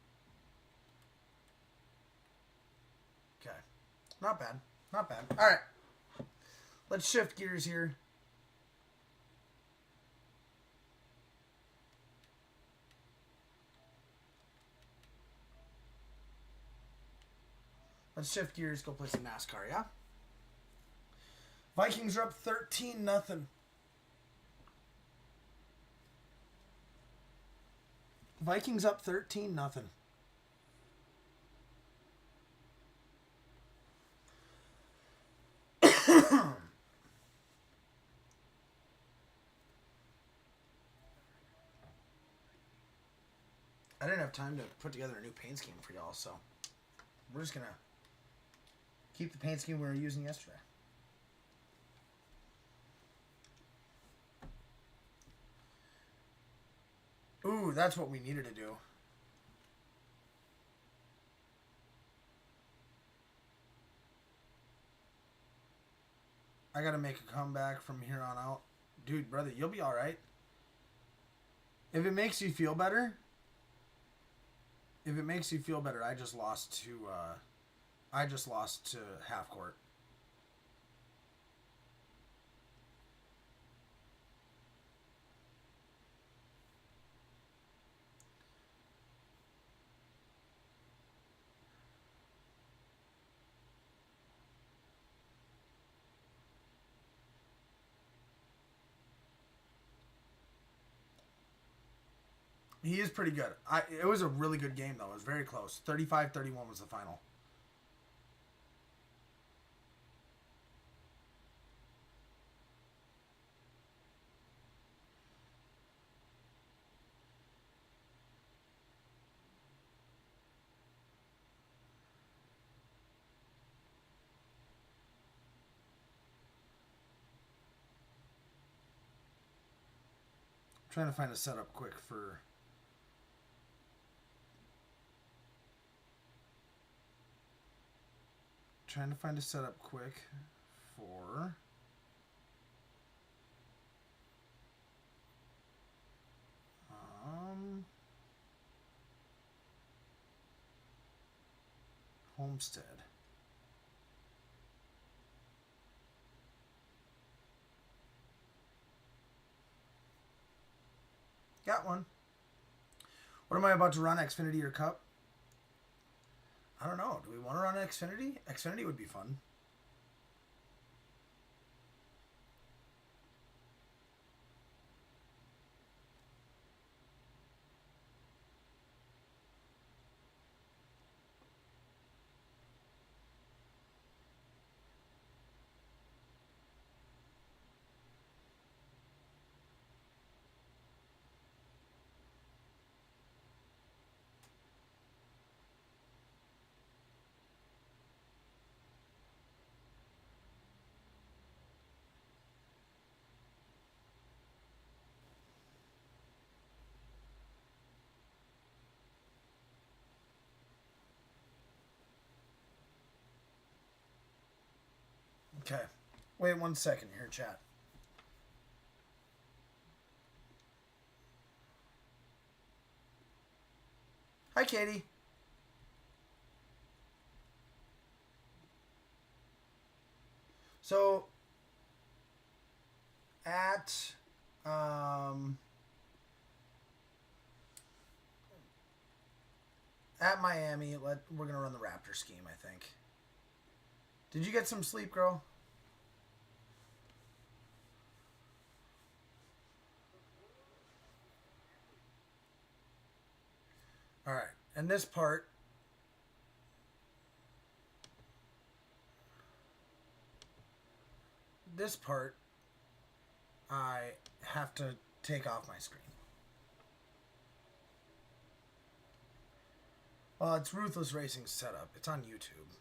Okay. Not bad. Not bad. All right. Let's shift gears here. Let's shift gears, go play some NASCAR, yeah? Vikings are up 13-0. Vikings up 13-0. I didn't have time to put together a new paint scheme for y'all, so we're just going to keep the paint scheme we were using yesterday. Ooh, that's what we needed to do. I got to make a comeback from here on out. Dude, brother, you'll be all right. If it makes you feel better, I just lost to half court. He is pretty good. It was a really good game, though. It was very close. 35-31 was the final. I'm trying to find a setup quick for... Trying to find a setup quick for Homestead. Got one. What am I about to run? Xfinity or Cup? I don't know. Do we want to run Xfinity? Xfinity would be fun. Okay. Wait 1 second here, chat. Hi, Katie. So, at Miami, we're gonna run the Raptor scheme, I think. Did you get some sleep, girl? All right, and this part, I have to take off my screen. Well, it's Ruthless Racing's setup. It's on YouTube.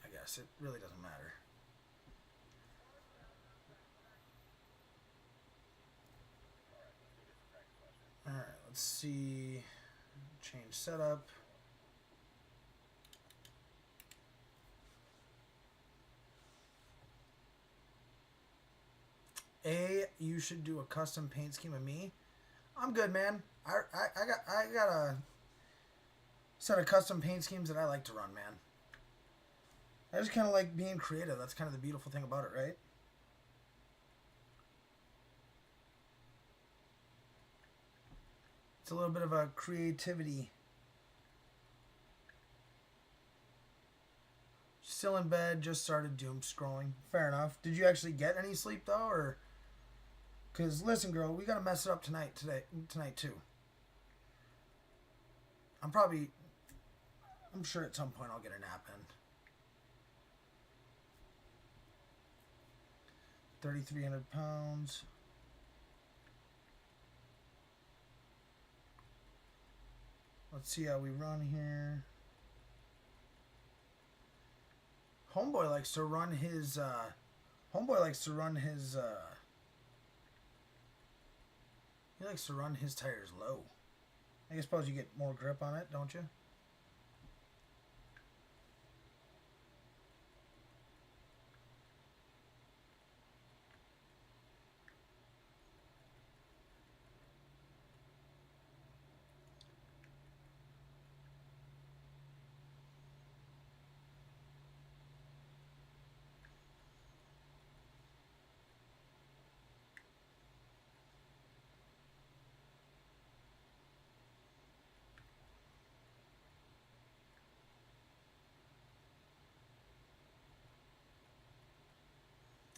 I guess it really doesn't matter. All right, let's see. Change setup. You should do a custom paint scheme of me. I'm good, man. I got a set of custom paint schemes that I like to run, man. I just kind of like being creative. That's kind of the beautiful thing about it, right? It's a little bit of a creativity. Still in bed, just started doom scrolling. Fair enough. Did you actually get any sleep though, or? Because listen, girl, we gotta mess it up tonight too. I'm sure at some point I'll get a nap in. 3,300 pounds. Let's see how we run here. Homeboy likes to run his. He likes to run his tires low. I suppose you get more grip on it, don't you?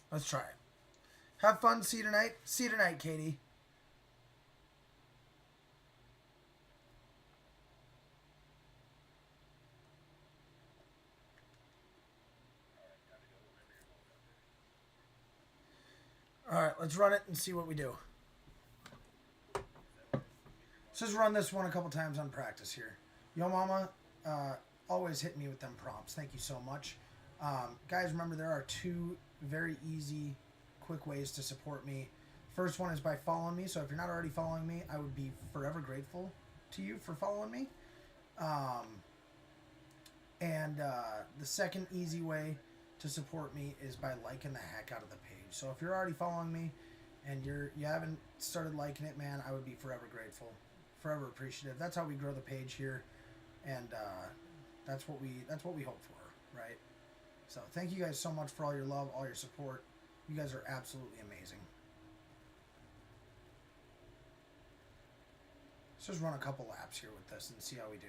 Let's try it. Have fun. See you tonight. See you tonight, Katie. let's run it and see what we do. Let's just run this one a couple times on practice here. Yo Mama, always hit me with them prompts. Thank you so much. Guys, remember there are 2 very easy, quick ways to support me. First one is by following me. So if you're not already following me, I would be forever grateful to you for following me. The second easy way to support me is by liking the heck out of the page. So if you're already following me and you haven't started liking it, man, I would be forever grateful, forever appreciative. That's how we grow the page here, and that's what we hope for, right? So thank you guys so much for all your love, all your support. You guys are absolutely amazing. Let's just run a couple laps here with this and see how we do.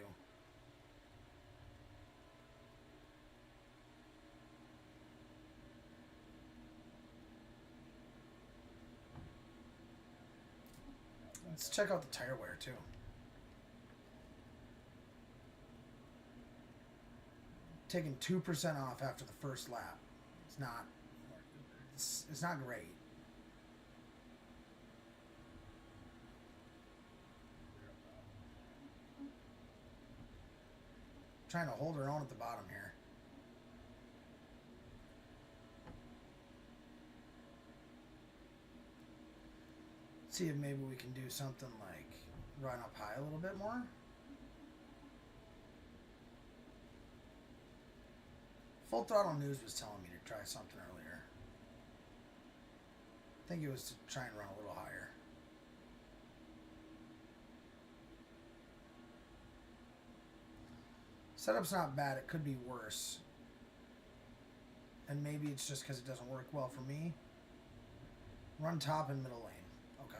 Let's check out the tire wear too. Taking 2% off after the first lap. It's not great. Trying to hold her own at the bottom here. See if maybe we can do something like run up high a little bit more. Full Throttle News was telling me to try something earlier. I think it was to try and run a little higher. Setup's not bad. It could be worse. And maybe it's just because it doesn't work well for me. Run top and middle lane. Okay.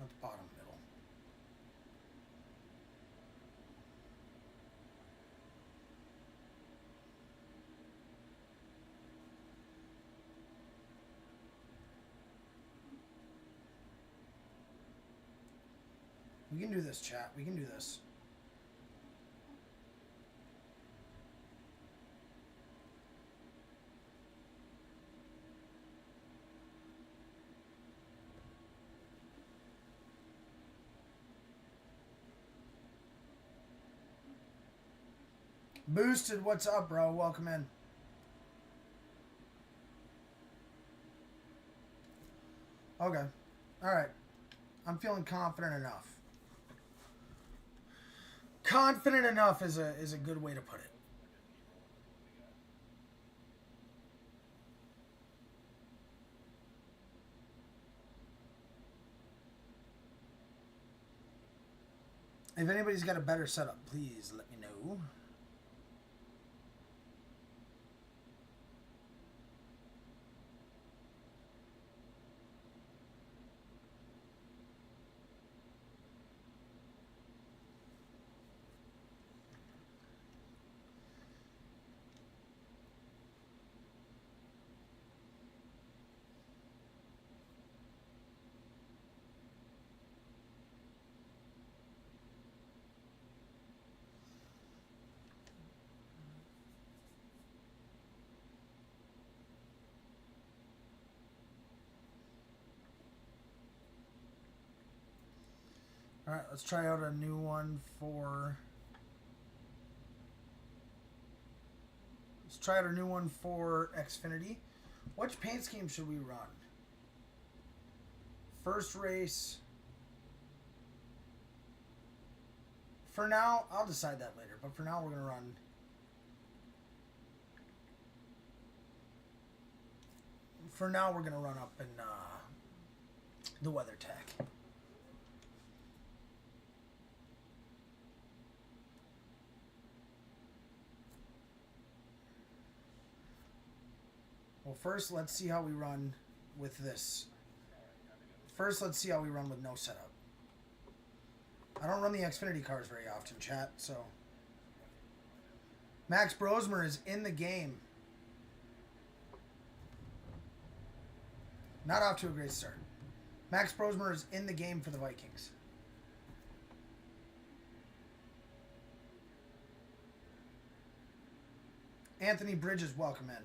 At the bottom middle. We can do this, chat. We can do this. Boosted, what's up, bro? Welcome in. Okay. All right. I'm feeling confident enough. Confident enough is a good way to put it. If anybody's got a better setup, please let me know. All right, let's try out a new one for... Let's try out a new one for Xfinity. Which paint scheme should we run? First race. For now, I'll decide that later. But for now, we're going to run... For now, we're going to run up in the WeatherTech. Well, first, let's see how we run with this. First, let's see how we run with no setup. I don't run the Xfinity cars very often, chat, so... Max Brosmer is in the game. Not off to a great start. Max Brosmer is in the game for the Vikings. Anthony Bridges, welcome in.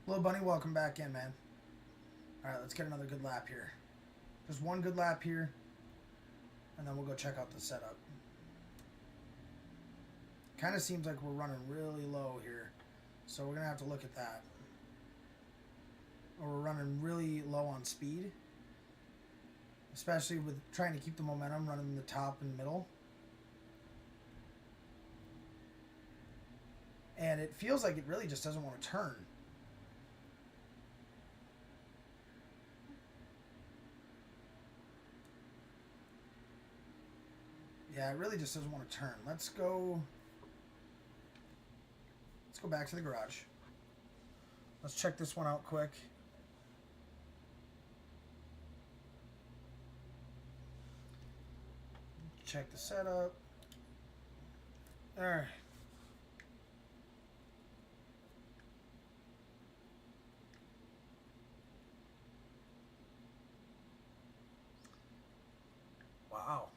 Little Bunny, welcome back in, man. All right, let's get another good lap here. Just one good lap here, and then we'll go check out the setup. Kind of seems like we're running really low here, so we're going to have to look at that. Or we're running really low on speed, especially with trying to keep the momentum running the top and middle. And it feels like it really just doesn't want to turn. Yeah, it really just doesn't want to turn. Let's go back to the garage. Let's check this one out quick. Check the setup. All right. Wow.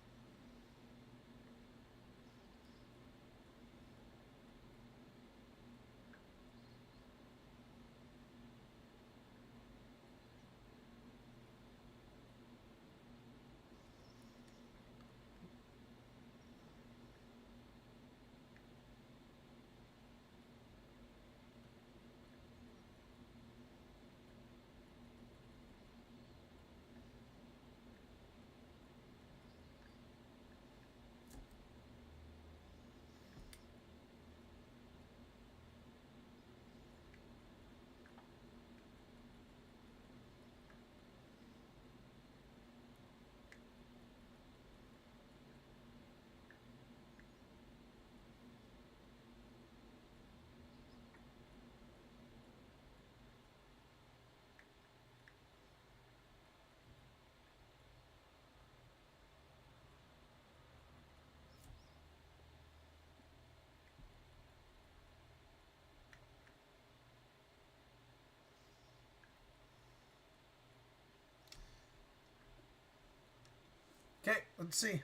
Okay, let's see.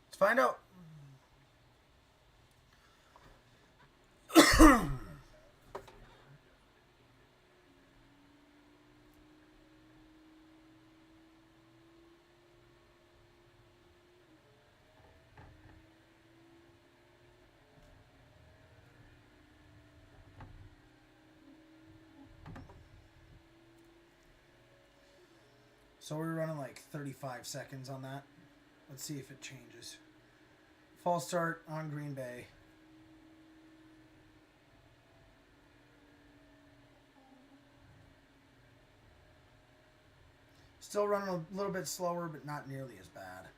Let's find out. So we're running like 35 seconds on that. Let's see if it changes. False start on Green Bay. Still running a little bit slower, but not nearly as bad.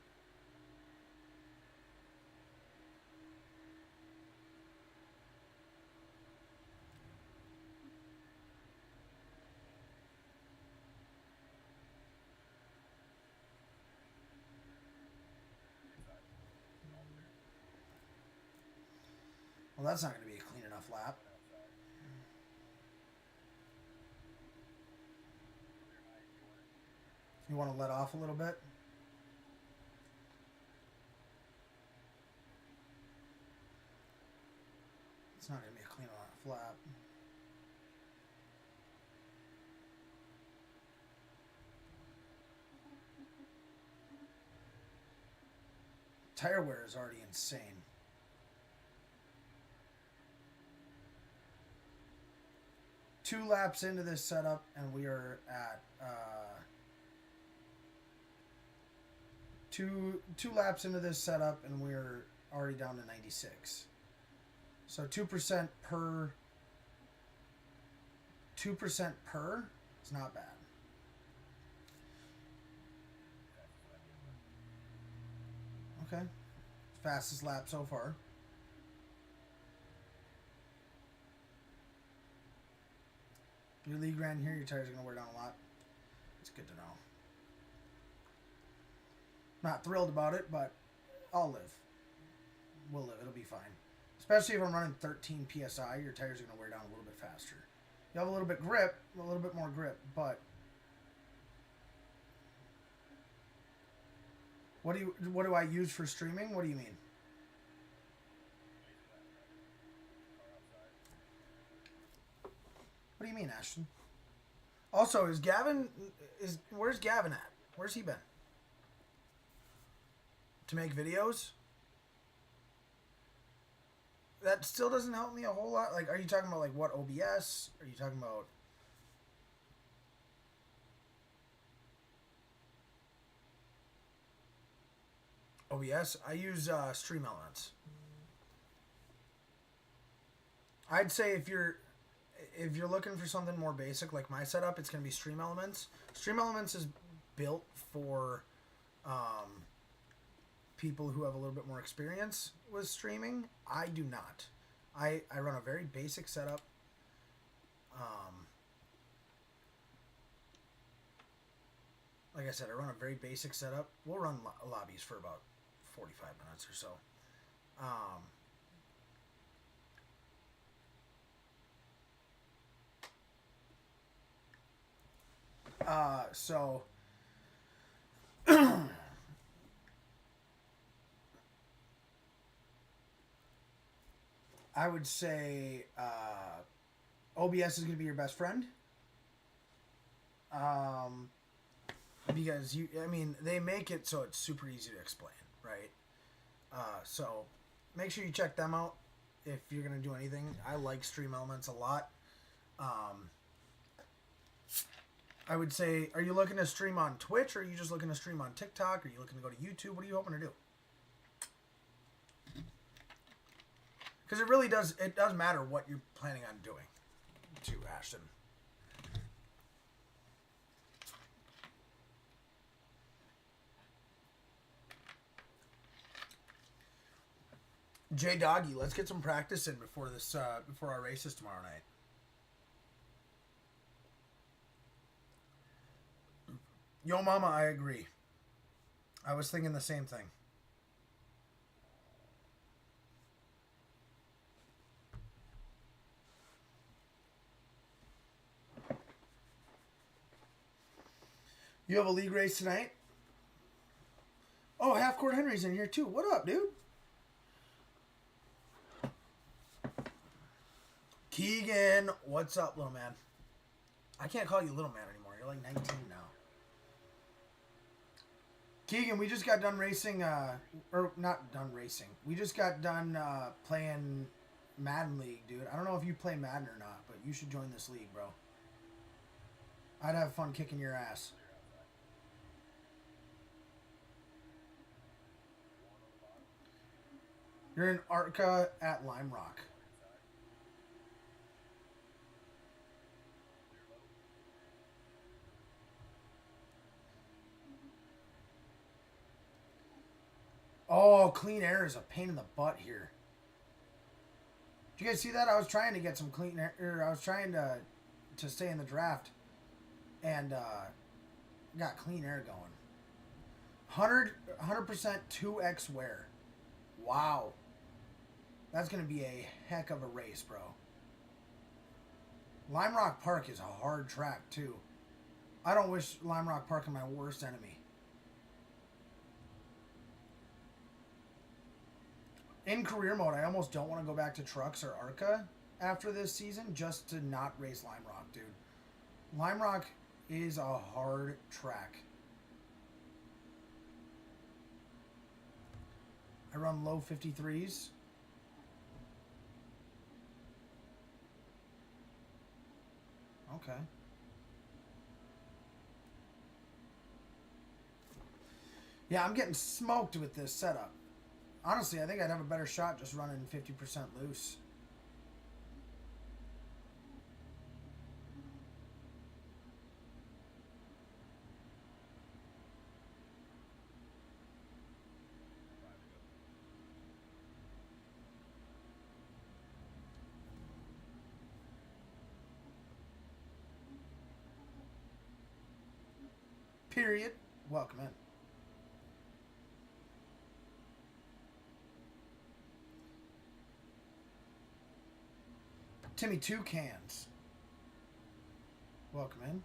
Well, that's not going to be a clean enough lap. You want to let off a little bit? It's not going to be a clean enough lap. Tire wear is already insane. Two laps into this setup, and we are at two laps into this setup, and we're already down to 96. So 2% per. 2% per is not bad. Okay, fastest lap so far. Your league ran here, your tires are going to wear down a lot. It's good to know. Not thrilled about it, but I'll live. We'll live. It'll be fine. Especially if I'm running 13 psi, your tires are going to wear down a little bit faster. You have a little bit more grip, but what do I use for streaming? What do you mean? What do you mean, Ashton? Also, where's Gavin at? Where's he been? To make videos? That still doesn't help me a whole lot. Like, are you talking about, like, what, OBS? Are you talking about... OBS? I use Stream Elements. I'd say if you're looking for something more basic, like my setup, it's going to be Stream Elements. Stream Elements is built for people who have a little bit more experience with streaming. I do not. I run a very basic setup. Like I said, I run a very basic setup. We'll run lobbies for about 45 minutes or so. So I would say OBS is going to be your best friend. Because they make it so it's super easy to explain, right? So make sure you check them out if you're going to do anything. I like Stream Elements a lot. I would say, are you looking to stream on Twitch, or are you just looking to stream on TikTok? Are you looking to go to YouTube? What are you hoping to do? Because it really does matter what you're planning on doing, to Ashton. J Doggy, let's get some practice in before our races tomorrow night. Yo mama, I agree. I was thinking the same thing. You have a league race tonight? Oh, Half Court Henry's in here too. What up, dude? Keegan, what's up, little man? I can't call you little man anymore. You're like 19 now. Keegan, we just got done racing, or not done racing. We just got done playing Madden League, dude. I don't know if you play Madden or not, but you should join this league, bro. I'd have fun kicking your ass. You're in Arca at Lime Rock. Oh, clean air is a pain in the butt here. Did you guys see that? I was trying to get some clean air. I was trying to stay in the draft, and got clean air going. 100% 2x wear. Wow. That's going to be a heck of a race, bro. Lime Rock Park is a hard track, too. I don't wish Lime Rock Park on my worst enemy. In career mode, I almost don't want to go back to trucks or Arca after this season just to not race Lime Rock, dude. Lime Rock is a hard track. I run low 53s. Okay. Yeah, I'm getting smoked with this setup. Honestly, I think I'd have a better shot just running 50% loose. Period. Welcome in. Timmy, 2 cans. Welcome in.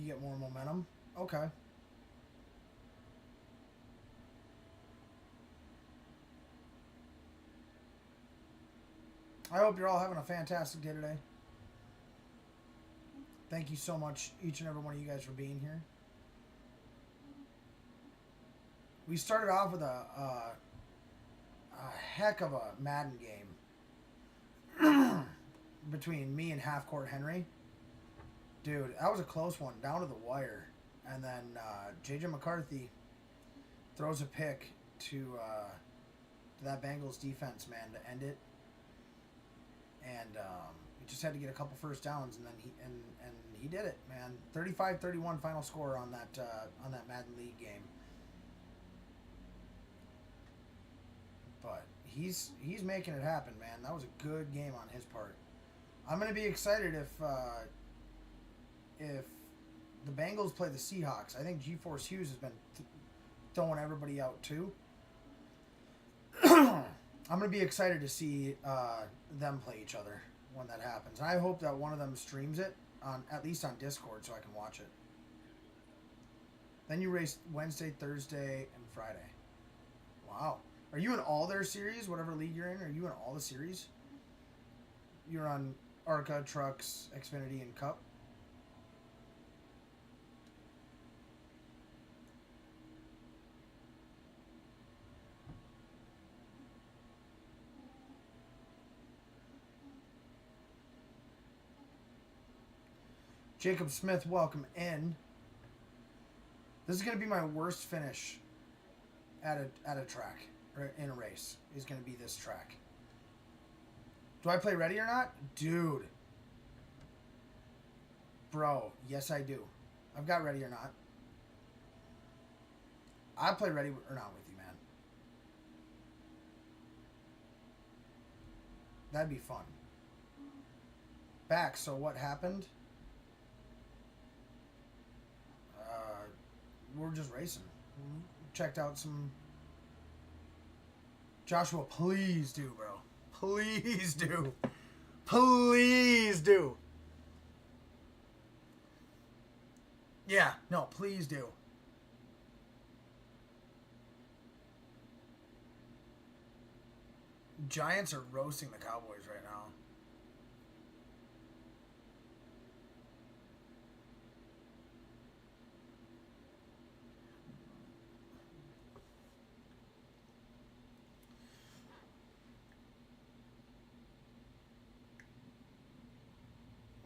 You get more momentum. Okay. I hope you're all having a fantastic day today. Thank you so much, each and every one of you guys, for being here. We started off with a heck of a Madden game between me and Half Court Henry. Dude, that was a close one, down to the wire. And then J.J. McCarthy throws a pick to that Bengals defense, man, to end it. And he just had to get a couple first downs, and then he did it, man. 35-31 final score on that Madden League game. But he's making it happen, man. That was a good game on his part. I'm gonna be excited if the Bengals play the Seahawks. I think G-Force Hughes has been throwing everybody out too. I'm gonna be excited to see them play each other when that happens. And I hope that one of them streams it at least on Discord so I can watch it. Then you race Wednesday, Thursday, and Friday. Wow. Are you in all their series, whatever league you're in? Are you in all the series? You're on ARCA, Trucks, Xfinity, and Cup? Jacob Smith, welcome in. This is going to be my worst finish at a track. In a race is going to be this track. Do I play ready or not? Dude. Bro, yes I do. I've got ready or not. I play ready or not with you, man. That'd be fun. Back, so what happened? We're just racing. Checked out some... Joshua, please do, bro. Please do. Please do. Yeah, no, please do. Giants are roasting the Cowboys right now.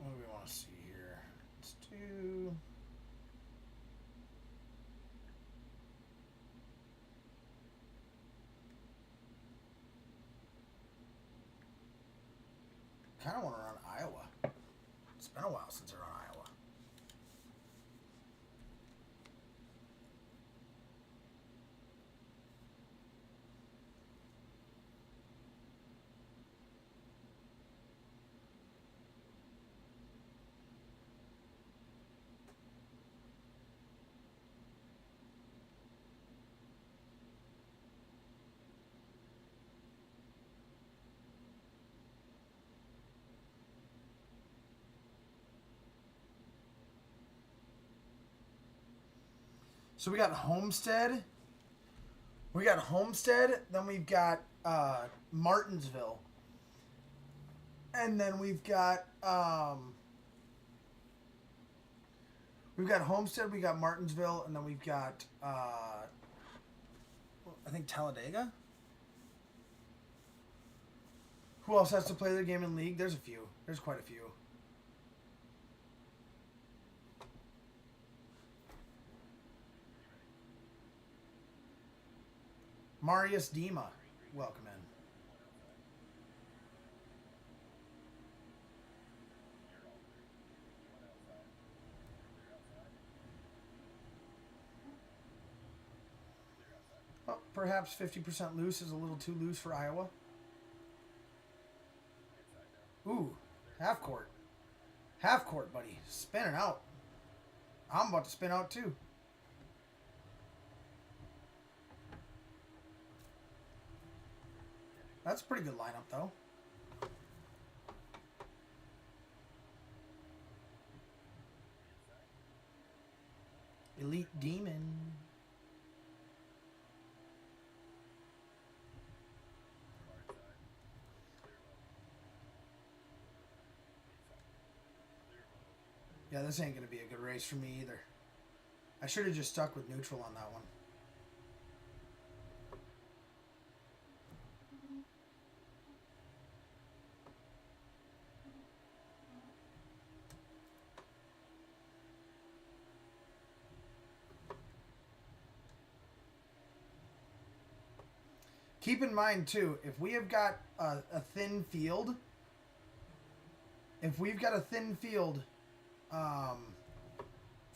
What do we want to see here? Let's do... kind of want to run Iowa. It's been a while since I run Iowa. So we got Homestead. Then we've got Martinsville. And then we've got Homestead, we got Martinsville, and then we've got I think Talladega. Who else has to play their game in league? There's a few. There's quite a few. Marius Dima, welcome in. Well, perhaps 50% loose is a little too loose for Iowa. Ooh, half court. Half court, buddy. Spinning out. I'm about to spin out too. That's a pretty good lineup, though. Elite Demon. Yeah, this ain't going to be a good race for me either. I should have just stuck with neutral on that one. Keep in mind, too, if we have got a thin field,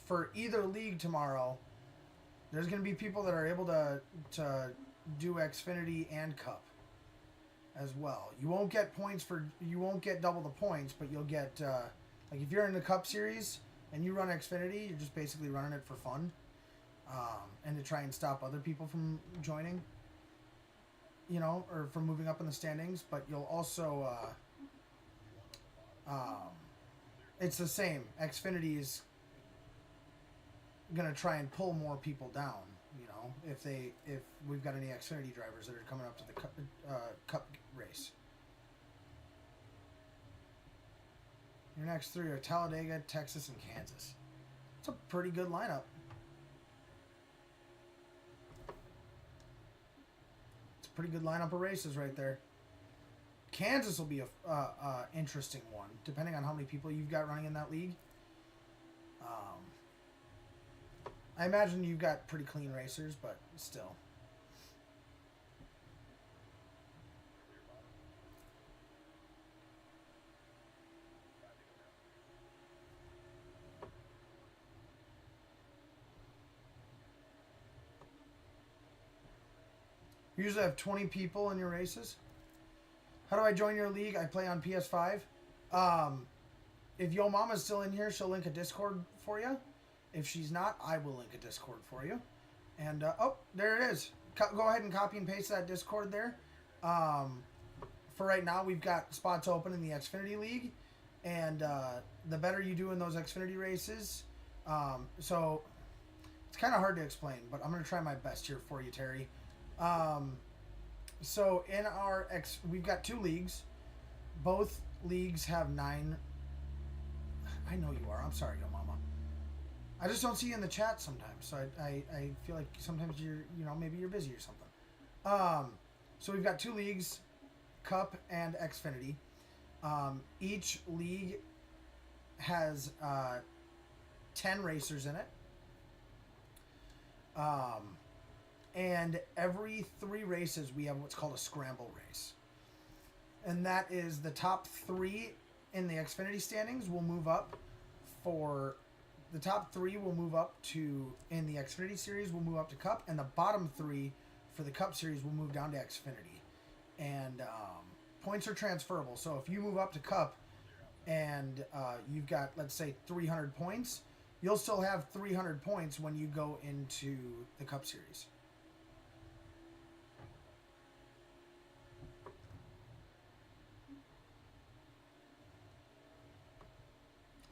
for either league tomorrow, there's going to be people that are able to do Xfinity and Cup as well. You won't get double the points, but you'll get, like if you're in the Cup Series and you run Xfinity, you're just basically running it for fun and to try and stop other people from joining. You know, or from moving up in the standings, but you'll also, it's the same. Xfinity is going to try and pull more people down, you know, if we've got any Xfinity drivers that are coming up to the cup race. Your next three are Talladega, Texas, and Kansas. It's a pretty good lineup. Pretty good lineup of races right there. Kansas will be a interesting one, depending on how many people you've got running in that league. I imagine you've got pretty clean racers, but still. You usually have 20 people in your races. How do I join your league? I play on PS5. If Yo Mama's still in here, she'll link a Discord for you. If she's not, I will link a Discord for you. And, oh, there it is. Go ahead and copy and paste that Discord there. For right now, we've got spots open in the Xfinity League. And the better you do in those Xfinity races. So, it's kind of hard to explain, but I'm going to try my best here for you, Terry. So in our we've got 2 leagues. Both leagues have 9. I know you are. I'm sorry, Yo Mama. I just don't see you in the chat sometimes. So I feel like sometimes maybe you're busy or something. So we've got 2 leagues, Cup and Xfinity. Each league has 10 racers in it. And every 3 races, we have what's called a scramble race. And that is the top 3 in the Xfinity standings will move up the top 3 will move up to, in the Xfinity Series, will move up to Cup, and the bottom 3 for the Cup Series will move down to Xfinity. And points are transferable. So if you move up to Cup and you've got, let's say, 300 points, you'll still have 300 points when you go into the Cup Series.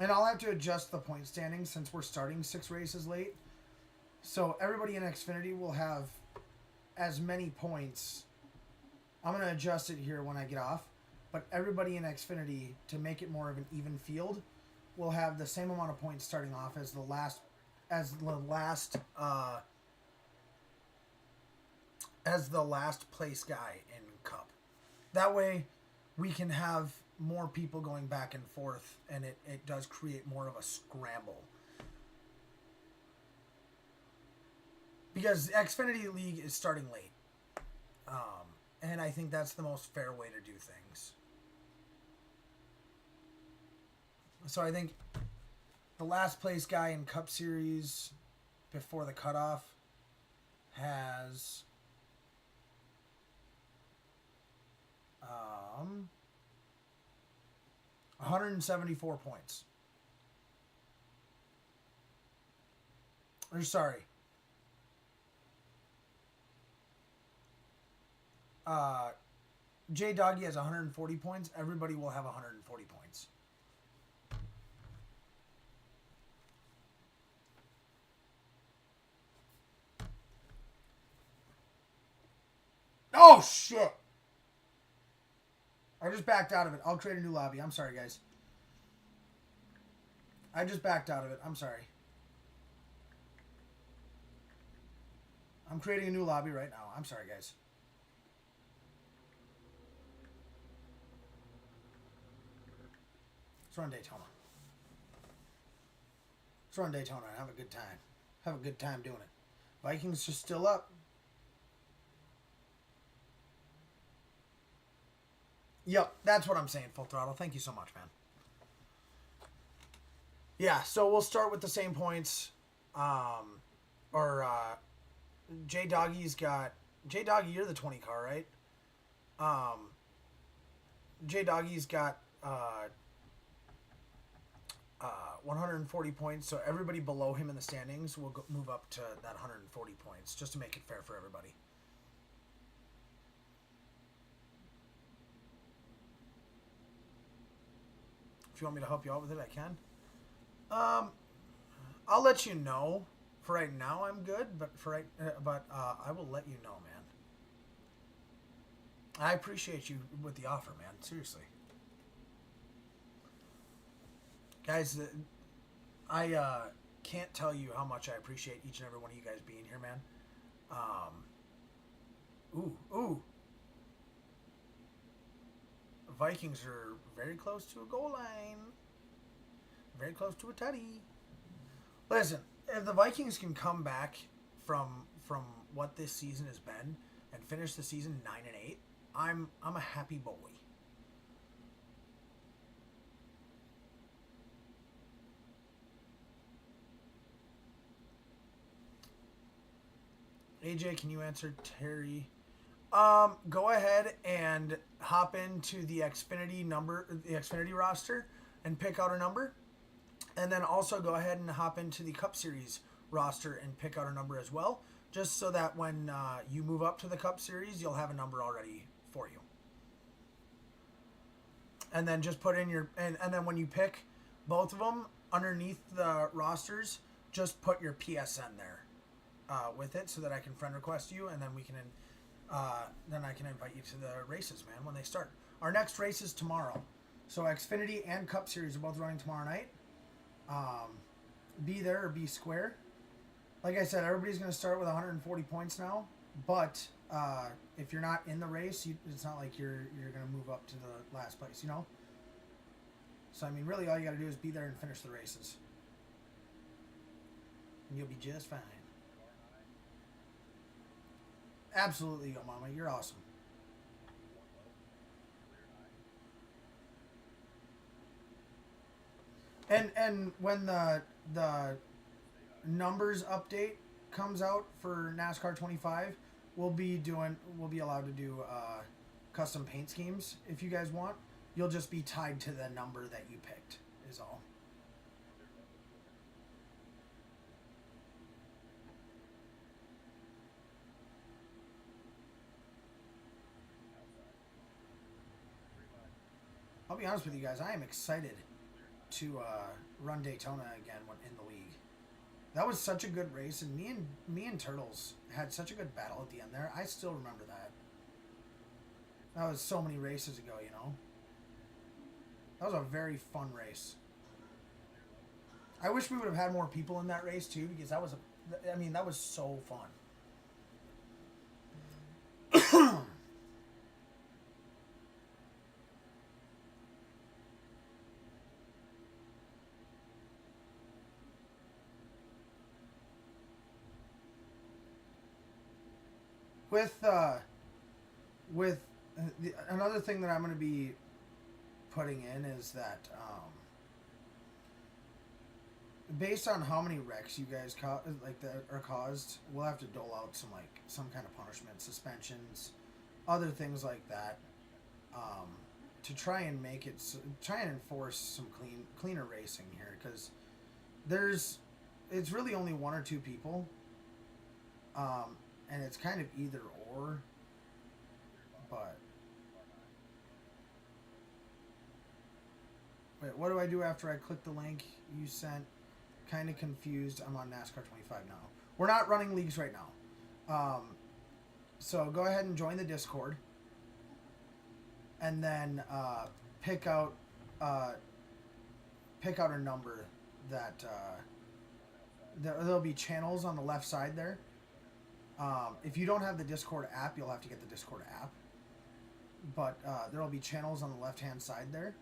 And I'll have to adjust the point standings since we're starting 6 races late. So everybody in Xfinity will have as many points. I'm going to adjust it here when I get off. But everybody in Xfinity, to make it more of an even field, will have the same amount of points starting off as the last place guy in Cup. That way we can have more people going back and forth, and it does create more of a scramble. Because Xfinity League is starting late. And I think that's the most fair way to do things. So I think the last place guy in Cup Series before the cutoff has 174 points. Or sorry. J Doggy has 140 points. Everybody will have 140 points. Oh, shit. I just backed out of it. I'll create a new lobby. I'm sorry, guys. I just backed out of it. I'm sorry. I'm creating a new lobby right now. I'm sorry, guys. Let's run Daytona. Let's run Daytona and have a good time. Have a good time doing it. Vikings are still up. Yep, that's what I'm saying, Full Throttle. Thank you so much, man. Yeah, so we'll start with the same points. J Doggy's got... J Doggy, you're the 20 car, right? J Doggy's got 140 points, so everybody below him in the standings will move up to that 140 points, just to make it fair for everybody. If you want me to help you out with it, I can. I'll let you know. For right now, I'm good, but I will let you know, man. I appreciate you with the offer, man. Seriously, guys. I can't tell you how much I appreciate each and every one of you guys being here, man. Ooh. The Vikings are very close to a goal line. Very close to a tutty. Listen, if the Vikings can come back from what this season has been and finish the season 9-8, I'm a happy boy. AJ, can you answer Terry? Go ahead and hop into the Xfinity roster and pick out a number. And then also go ahead and hop into the Cup Series roster and pick out a number as well. Just so that when you move up to the Cup Series, you'll have a number already for you. And then just put in your... And then when you pick both of them, underneath the rosters, just put your PSN there with it so that I can friend request you. And then we can... then I can invite you to the races, man, when they start. Our next race is tomorrow. So Xfinity and Cup Series are both running tomorrow night. Be there or be square. Like I said, everybody's going to start with 140 points now. But if you're not in the race, it's not like you're going to move up to the last place, you know? So, I mean, really all you got to do is be there and finish the races. And you'll be just fine. Absolutely, Yo Mama. You're awesome. And when the numbers update comes out for NASCAR 25, we'll be allowed to do custom paint schemes if you guys want. You'll just be tied to the number that you picked, is all. I'll be honest with you guys, I am excited to run Daytona again when in the league. That was such a good race, and me and Turtles had such a good battle at the end there. I still remember that. That was so many races ago, you know. That was a very fun race. I wish we would have had more people in that race too, because that was so fun. Another thing that I'm going to be putting in is that based on how many wrecks you guys that are caused, we'll have to dole out some kind of punishment, suspensions, other things like that, to try and enforce some cleaner racing here, because it's really only one or two people, and it's kind of either or. But wait, what do I do after I click the link you sent? Kind of confused. I'm on NASCAR 25 now. We're not running leagues right now. So go ahead and join the Discord, and then pick out a number that there'll be channels on the left side there. If you don't have the Discord app, you'll have to get the Discord app. But there will be channels on the left-hand side there.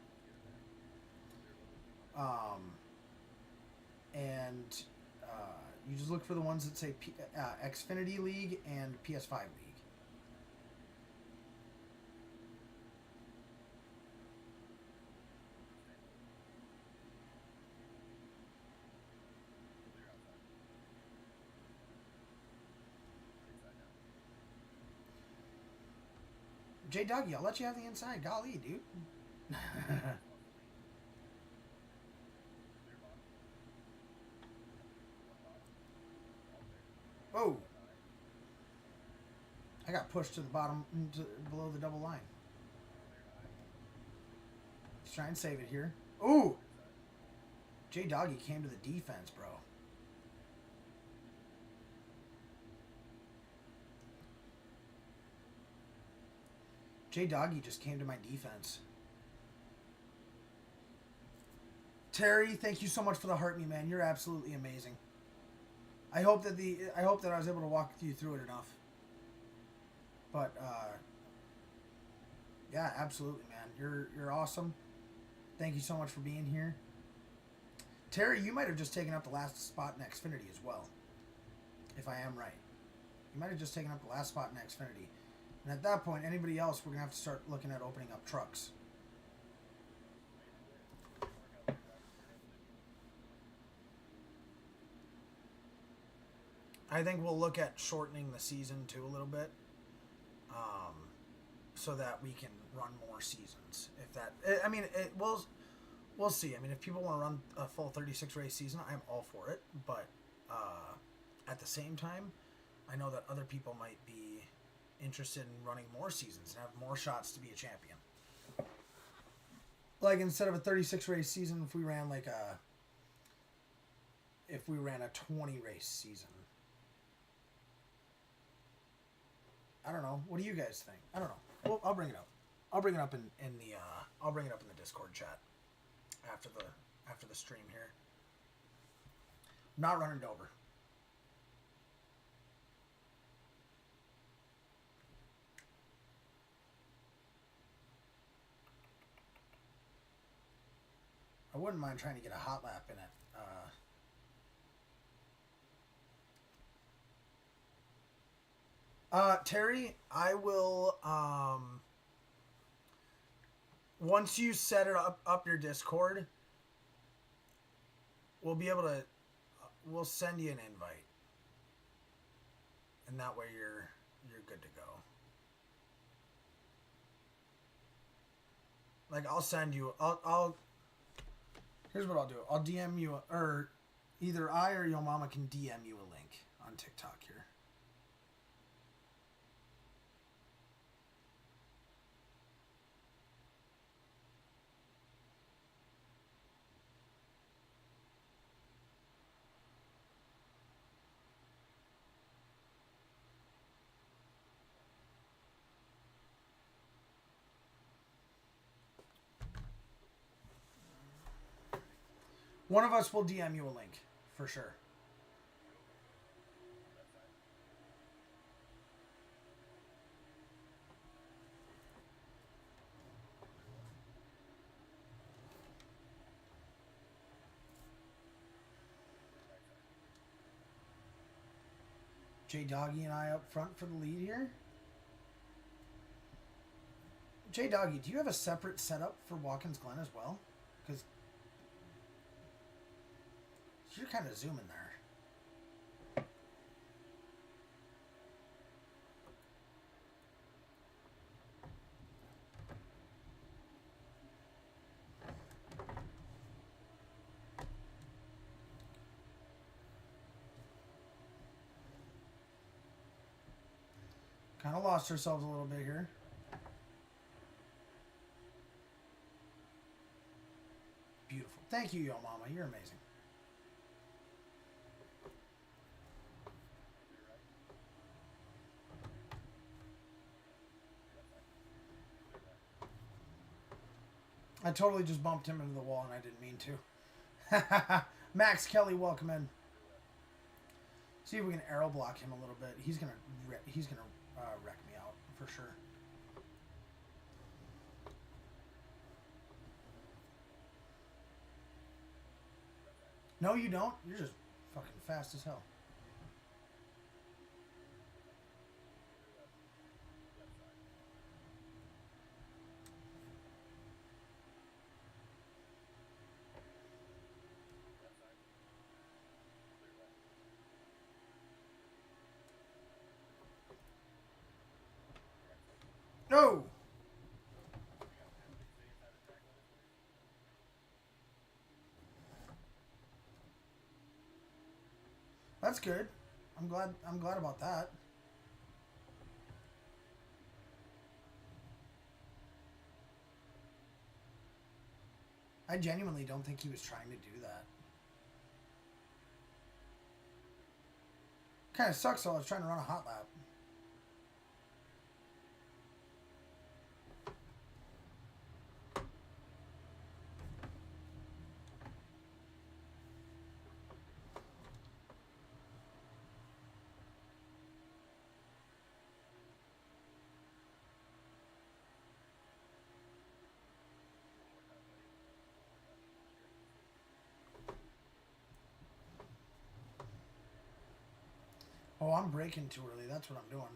And you just look for the ones that say Xfinity League and PS5 League. J Dougie, I'll let you have the inside. Golly, dude. Oh. I got pushed to the bottom, below the double line. Let's try and save it here. Ooh! J Doggy came to the defense, bro. J Doggy just came to my defense. Terry, thank you so much for the heart me, man. You're absolutely amazing. I hope that I was able to walk you through it enough. But yeah, absolutely, man. You're awesome. Thank you so much for being here. Terry, you might have just taken up the last spot in Xfinity as well. If I am right. You might have just taken up the last spot in Xfinity. And at that point, anybody else, we're going to have to start looking at opening up trucks. I think we'll look at shortening the season too a little bit, so that we can run more seasons. If that, I mean, we'll see. I mean, if people want to run a full 36 race season, I'm all for it. But at the same time, I know that other people might be interested in running more seasons and have more shots to be a champion. Like instead of a 36 race season, if we ran a 20 race season. I don't know. What do you guys think? I don't know. Well, I'll bring it up. I'll bring it up in the Discord chat after the stream here. I'm not running Dover. I wouldn't mind trying to get a hot lap in it. Terry, I will, once you set it up your Discord, we'll send you an invite. And that way you're good to go. Like, I'll send you, here's what I'll do. I'll DM you, or either I or your mama can DM you a link on TikTok here. One of us will DM you a link, for sure. J Doggy and I up front for the lead here. J Doggy, do you have a separate setup for Watkins Glen as well? Because you're kind of zooming there. Kind of lost ourselves a little bit here. Beautiful. Thank you, Yo Mama. You're amazing. I totally just bumped him into the wall and I didn't mean to. Max Kelly, welcome in. See if we can arrow block him a little bit. He's gonna wreck me out for sure. No, you don't. You're just fucking fast as hell. No. That's good. I'm glad about that. I genuinely don't think he was trying to do that. Kind of sucks though. I was trying to run a hot lap. Oh, I'm braking too early. That's what I'm doing.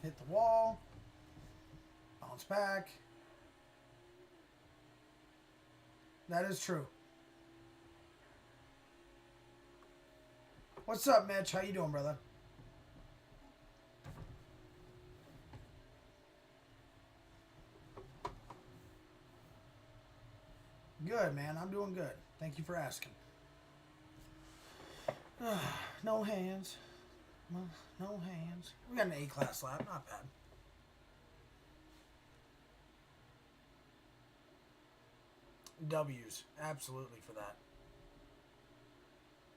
Hit the wall. Bounce back. That is true. What's up, Mitch? How you doing, brother? Good, man. I'm doing good. Thank you for asking. No hands. No hands. We got an A-class lap. Not bad. W's. Absolutely for that.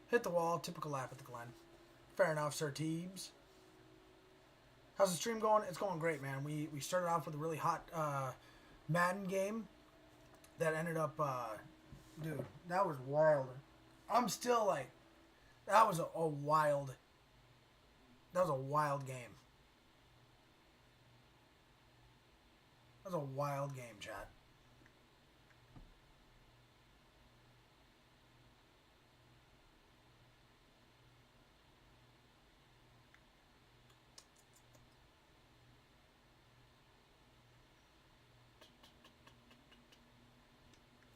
Hit the wall. Typical lap at the Glen. Fair enough, Sir Teebs. How's the stream going? It's going great, man. We started off with a really hot Madden game that ended up... dude, that was wild. I'm still like... That was a wild... That was a wild game. That was a wild game, chat.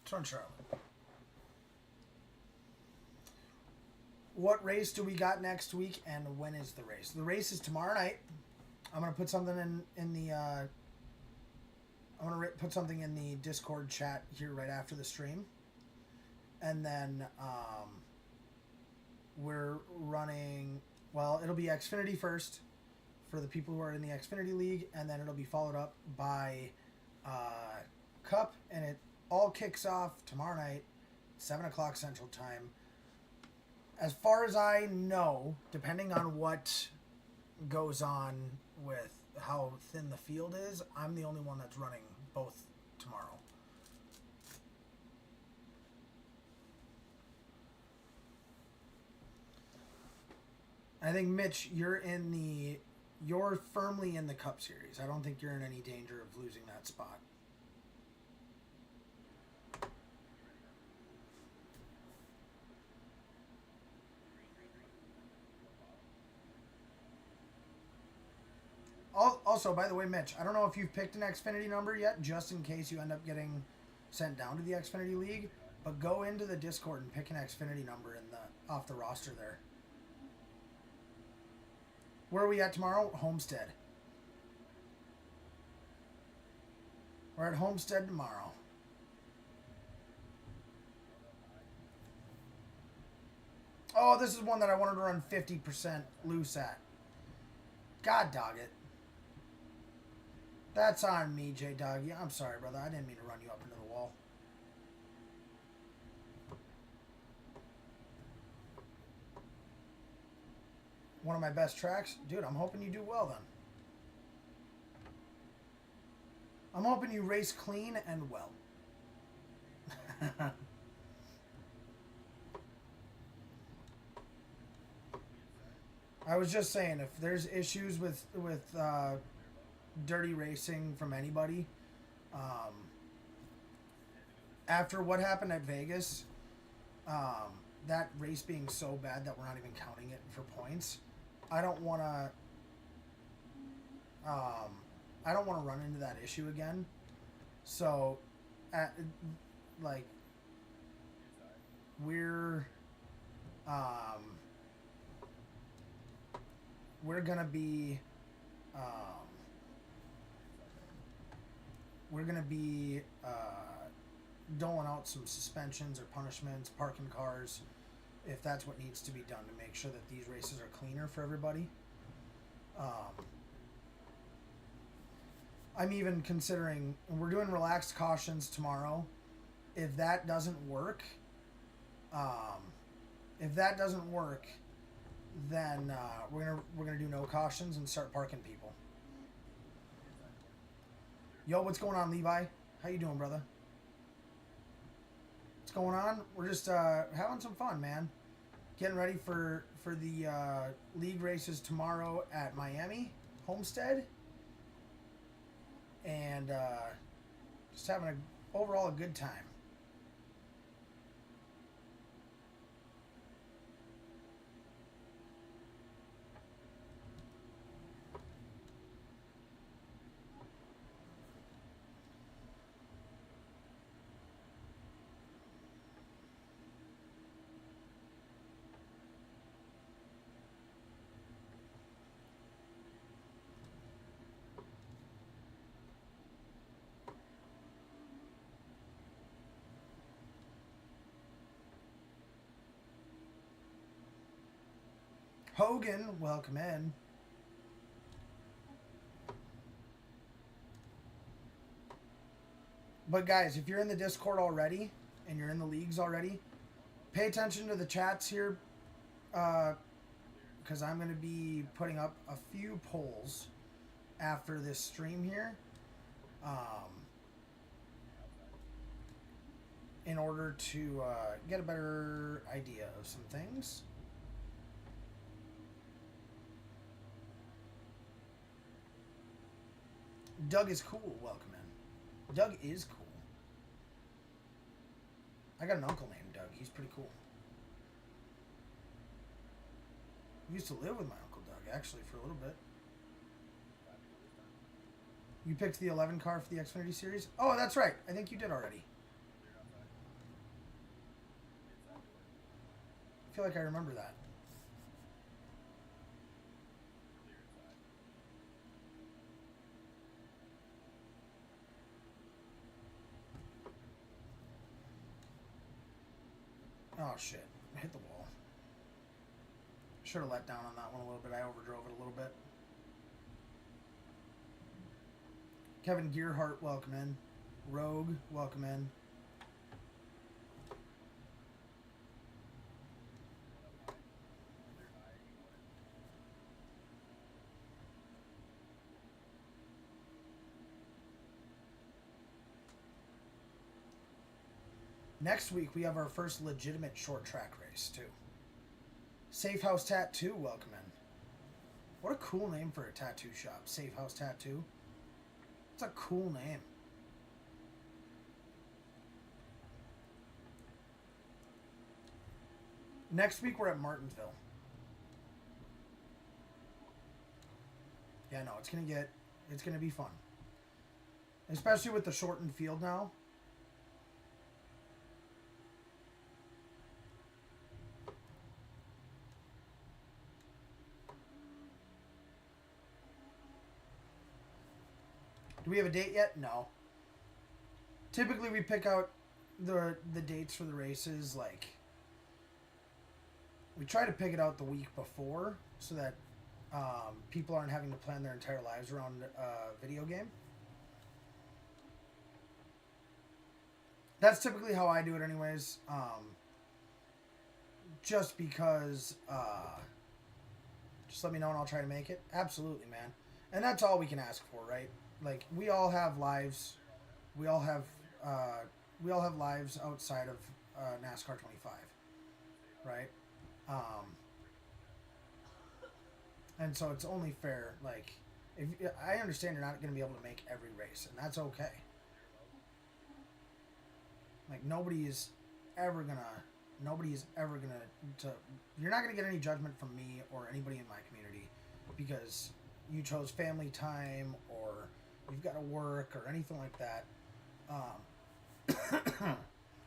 Turn Charlotte. What race do we got next week, and when is the race? The race is tomorrow night. I'm gonna put something in the. I'm gonna put something in the Discord chat here right after the stream, and then we're running. Well, it'll be Xfinity first for the people who are in the Xfinity League, and then it'll be followed up by Cup, and it all kicks off tomorrow night, 7 o'clock Central Time. As far as I know, depending on what goes on with how thin the field is, I'm the only one that's running both tomorrow. I think, Mitch, you're firmly in the Cup Series. I don't think you're in any danger of losing that spot. Also, by the way, Mitch, I don't know if you've picked an Xfinity number yet, just in case you end up getting sent down to the Xfinity League, but go into the Discord and pick an Xfinity number off the roster there. Where are we at tomorrow? Homestead. We're at Homestead tomorrow. Oh, this is one that I wanted to run 50% loose at. God dog it. That's on me, J-Dog. Yeah, I'm sorry, brother. I didn't mean to run you up into the wall. One of my best tracks? Dude, I'm hoping you do well then. I'm hoping you race clean and well. I was just saying, if there's issues with dirty racing from anybody, after what happened at Vegas, that race being so bad that we're not even counting it for points, I don't want to. I don't want to run into that issue again. So, like, we're gonna be doling out some suspensions or punishments, parking cars, if that's what needs to be done to make sure that these races are cleaner for everybody. I'm even considering, we're doing relaxed cautions tomorrow. If that doesn't work, then we're gonna do no cautions and start parking people. Yo, what's going on, Levi? How you doing, brother? What's going on? We're just having some fun, man. Getting ready for the league races tomorrow at Miami, Homestead. And just having overall a good time. Hogan, welcome in. But guys, if you're in the Discord already and you're in the leagues already, pay attention to the chats here, because I'm going to be putting up a few polls after this stream here, in order to get a better idea of some things. Doug is cool. Welcome in. Doug is cool. I got an uncle named Doug. He's pretty cool. I used to live with my Uncle Doug, actually, for a little bit. You picked the 11 car for the Xfinity Series? Oh, that's right. I think you did already. I feel like I remember that. Oh, shit. I hit the wall. Should have let down on that one a little bit. I overdrove it a little bit. Kevin Gearhart, welcome in. Rogue, welcome in. Next week, we have our first legitimate short track race, too. Safe House Tattoo, welcome in. What a cool name for a tattoo shop. Safe House Tattoo. It's a cool name. Next week, we're at Martinsville. Yeah, no, it's gonna be fun. Especially with the shortened field now. Do we have a date yet? No. Typically, we pick out the dates for the races. Like, we try to pick it out the week before so that people aren't having to plan their entire lives around a video game. That's typically how I do it anyways. Just because, just let me know and I'll try to make it. Absolutely, man. And that's all we can ask for, right? Like, we all have lives. We all have lives outside of NASCAR 25, right? And so it's only fair, like, if I understand you're not going to be able to make every race, and that's okay. Like, nobody is ever gonna you're not gonna get any judgment from me or anybody in my community because you chose family time or you've got to work or anything like that.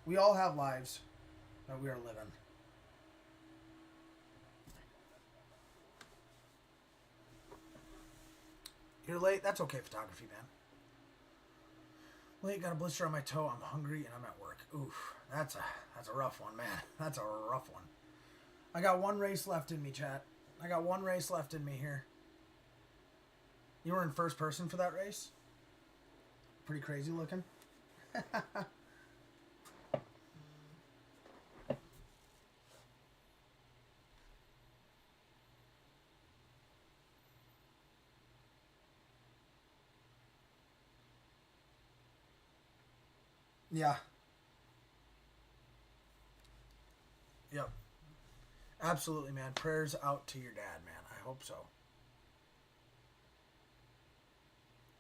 We all have lives that we are living. You're late? That's okay, photography, man. Late, got a blister on my toe. I'm hungry and I'm at work. Oof, that's a rough one, man. That's a rough one. I got one race left in me, chat. I got one race left in me here. You were in first person for that race? Pretty crazy looking. Yeah. Yep. Absolutely, man. Prayers out to your dad, man. I hope so.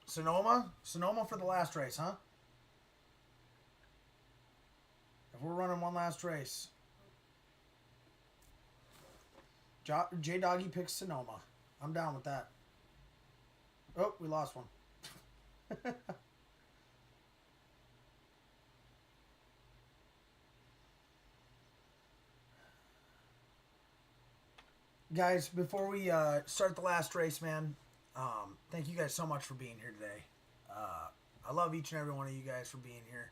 Sonoma? Sonoma for the last race, huh? If we're running one last race. J-Doggy picks Sonoma. I'm down with that. Oh, we lost one. Guys, before we start the last race, man, thank you guys so much for being here today. I love each and every one of you guys for being here.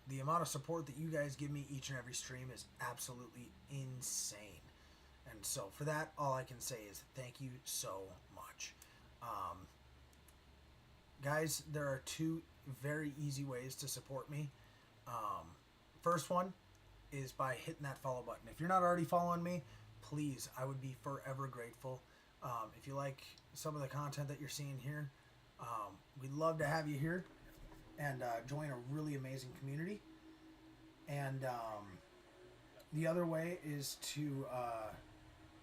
The amount of support that you guys give me each and every stream is absolutely insane. And so for that, all I can say is thank you so much. Guys, there are two very easy ways to support me. First one is by hitting that follow button. If you're not already following me, please, I would be forever grateful. If you like some of the content that you're seeing here, we'd love to have you here and join a really amazing community. And the other way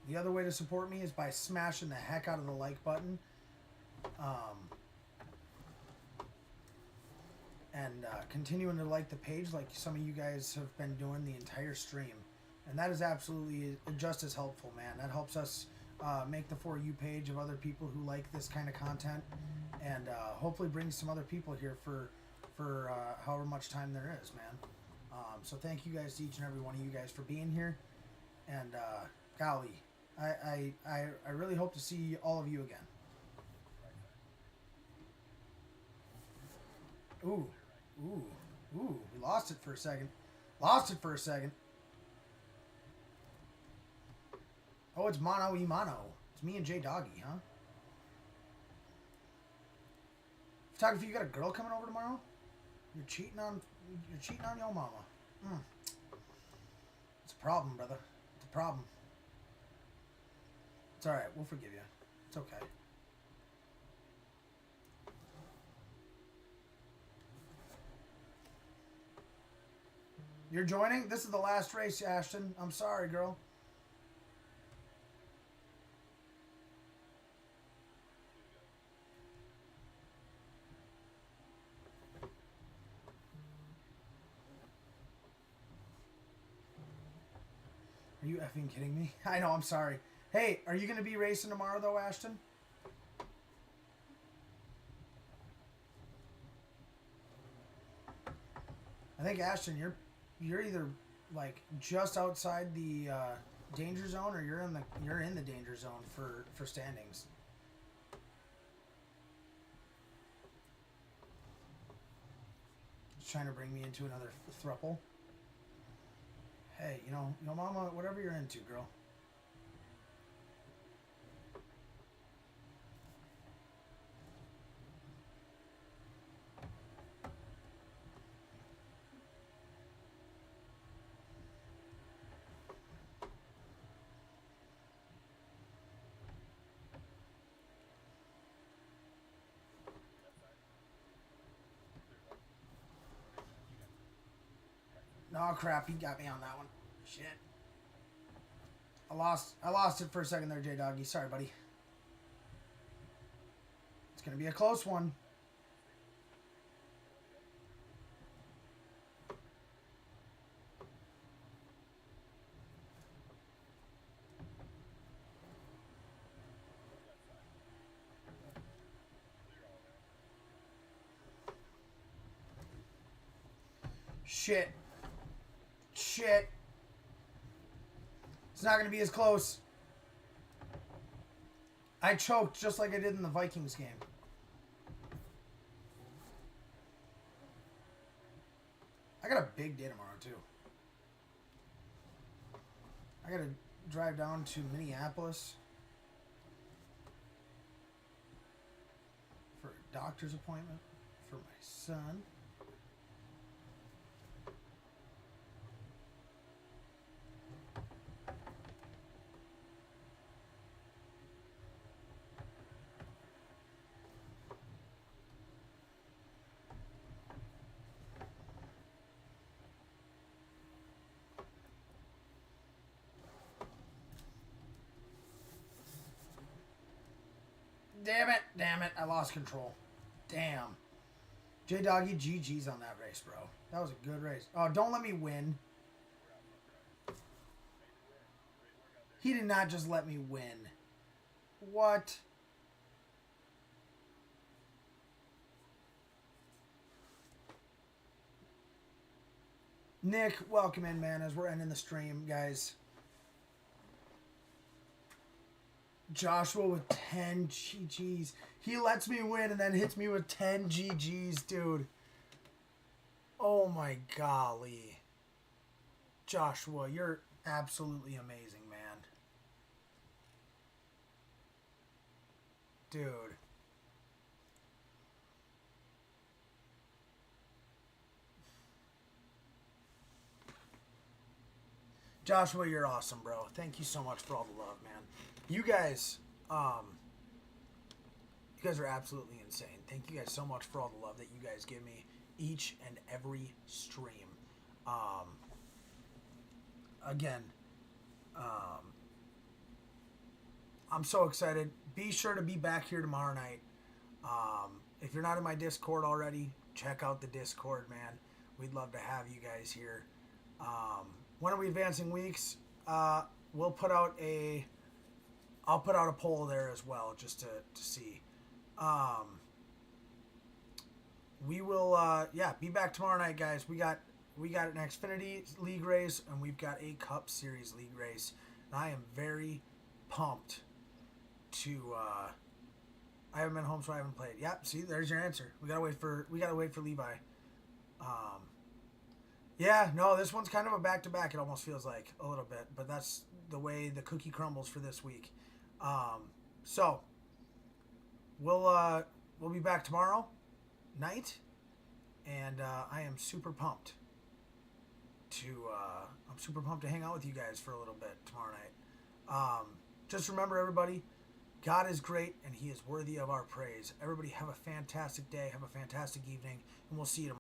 to support me is by smashing the heck out of the like button. And continuing to like the page like some of you guys have been doing the entire stream. And that is absolutely just as helpful, man. That helps us make the For You page of other people who like this kind of content and hopefully bring some other people here for however much time there is, man. So thank you guys to each and every one of you guys for being here. And golly, I really hope to see all of you again. Ooh, we lost it for a second. Oh, it's mano y mano. It's me and J-Doggy, huh? Photography, you got a girl coming over tomorrow? You're cheating on your mama. It's a problem, brother. It's a problem. It's alright, we'll forgive you. It's okay. You're joining? This is the last race, Ashton. I'm sorry, girl. Are you effing kidding me? I know, I'm sorry. Hey, are you going to be racing tomorrow, though, Ashton? I think, Ashton, you're either, like, just outside the danger zone, or you're in the danger zone for standings. Just trying to bring me into another throuple. Hey, you know, mama, whatever you're into, girl. Oh crap, he got me on that one. Shit. I lost it for a second there, J-Doggy. Sorry, buddy. It's gonna be a close one. Shit. Shit. It's not going to be as close. I choked just like I did in the Vikings game. I got a big day tomorrow, too. I got to drive down to Minneapolis for a doctor's appointment for my son. Damn it, I lost control. Damn. J-Doggy, GG's on that race, bro. That was a good race. Oh, don't let me win. He did not just let me win. What? Nick, welcome in, man, as we're ending the stream, guys. Joshua with 10 GGs. He lets me win and then hits me with 10 GGs, dude. Oh my golly. Joshua, you're absolutely amazing, man. Dude. Joshua, you're awesome, bro. Thank you so much for all the love, man. You guys are absolutely insane. Thank you guys so much for all the love that you guys give me each and every stream. Again, I'm so excited. Be sure to be back here tomorrow night. If you're not in my Discord already, check out the Discord, man. We'd love to have you guys here. When are we advancing weeks? We'll put out I'll put out a poll there as well, just to see. We will, be back tomorrow night, guys. We got an Xfinity League race, and we've got a Cup Series League race. And I am very pumped to. I haven't been home, so I haven't played. Yep. See, there's your answer. We gotta wait for Levi. Yeah, no, this one's kind of a back-to-back, it almost feels like, a little bit. But that's the way the cookie crumbles for this week. So, we'll be back tomorrow night. And I am super pumped to hang out with you guys for a little bit tomorrow night. Just remember, everybody, God is great, and He is worthy of our praise. Everybody have a fantastic day, have a fantastic evening, and we'll see you tomorrow.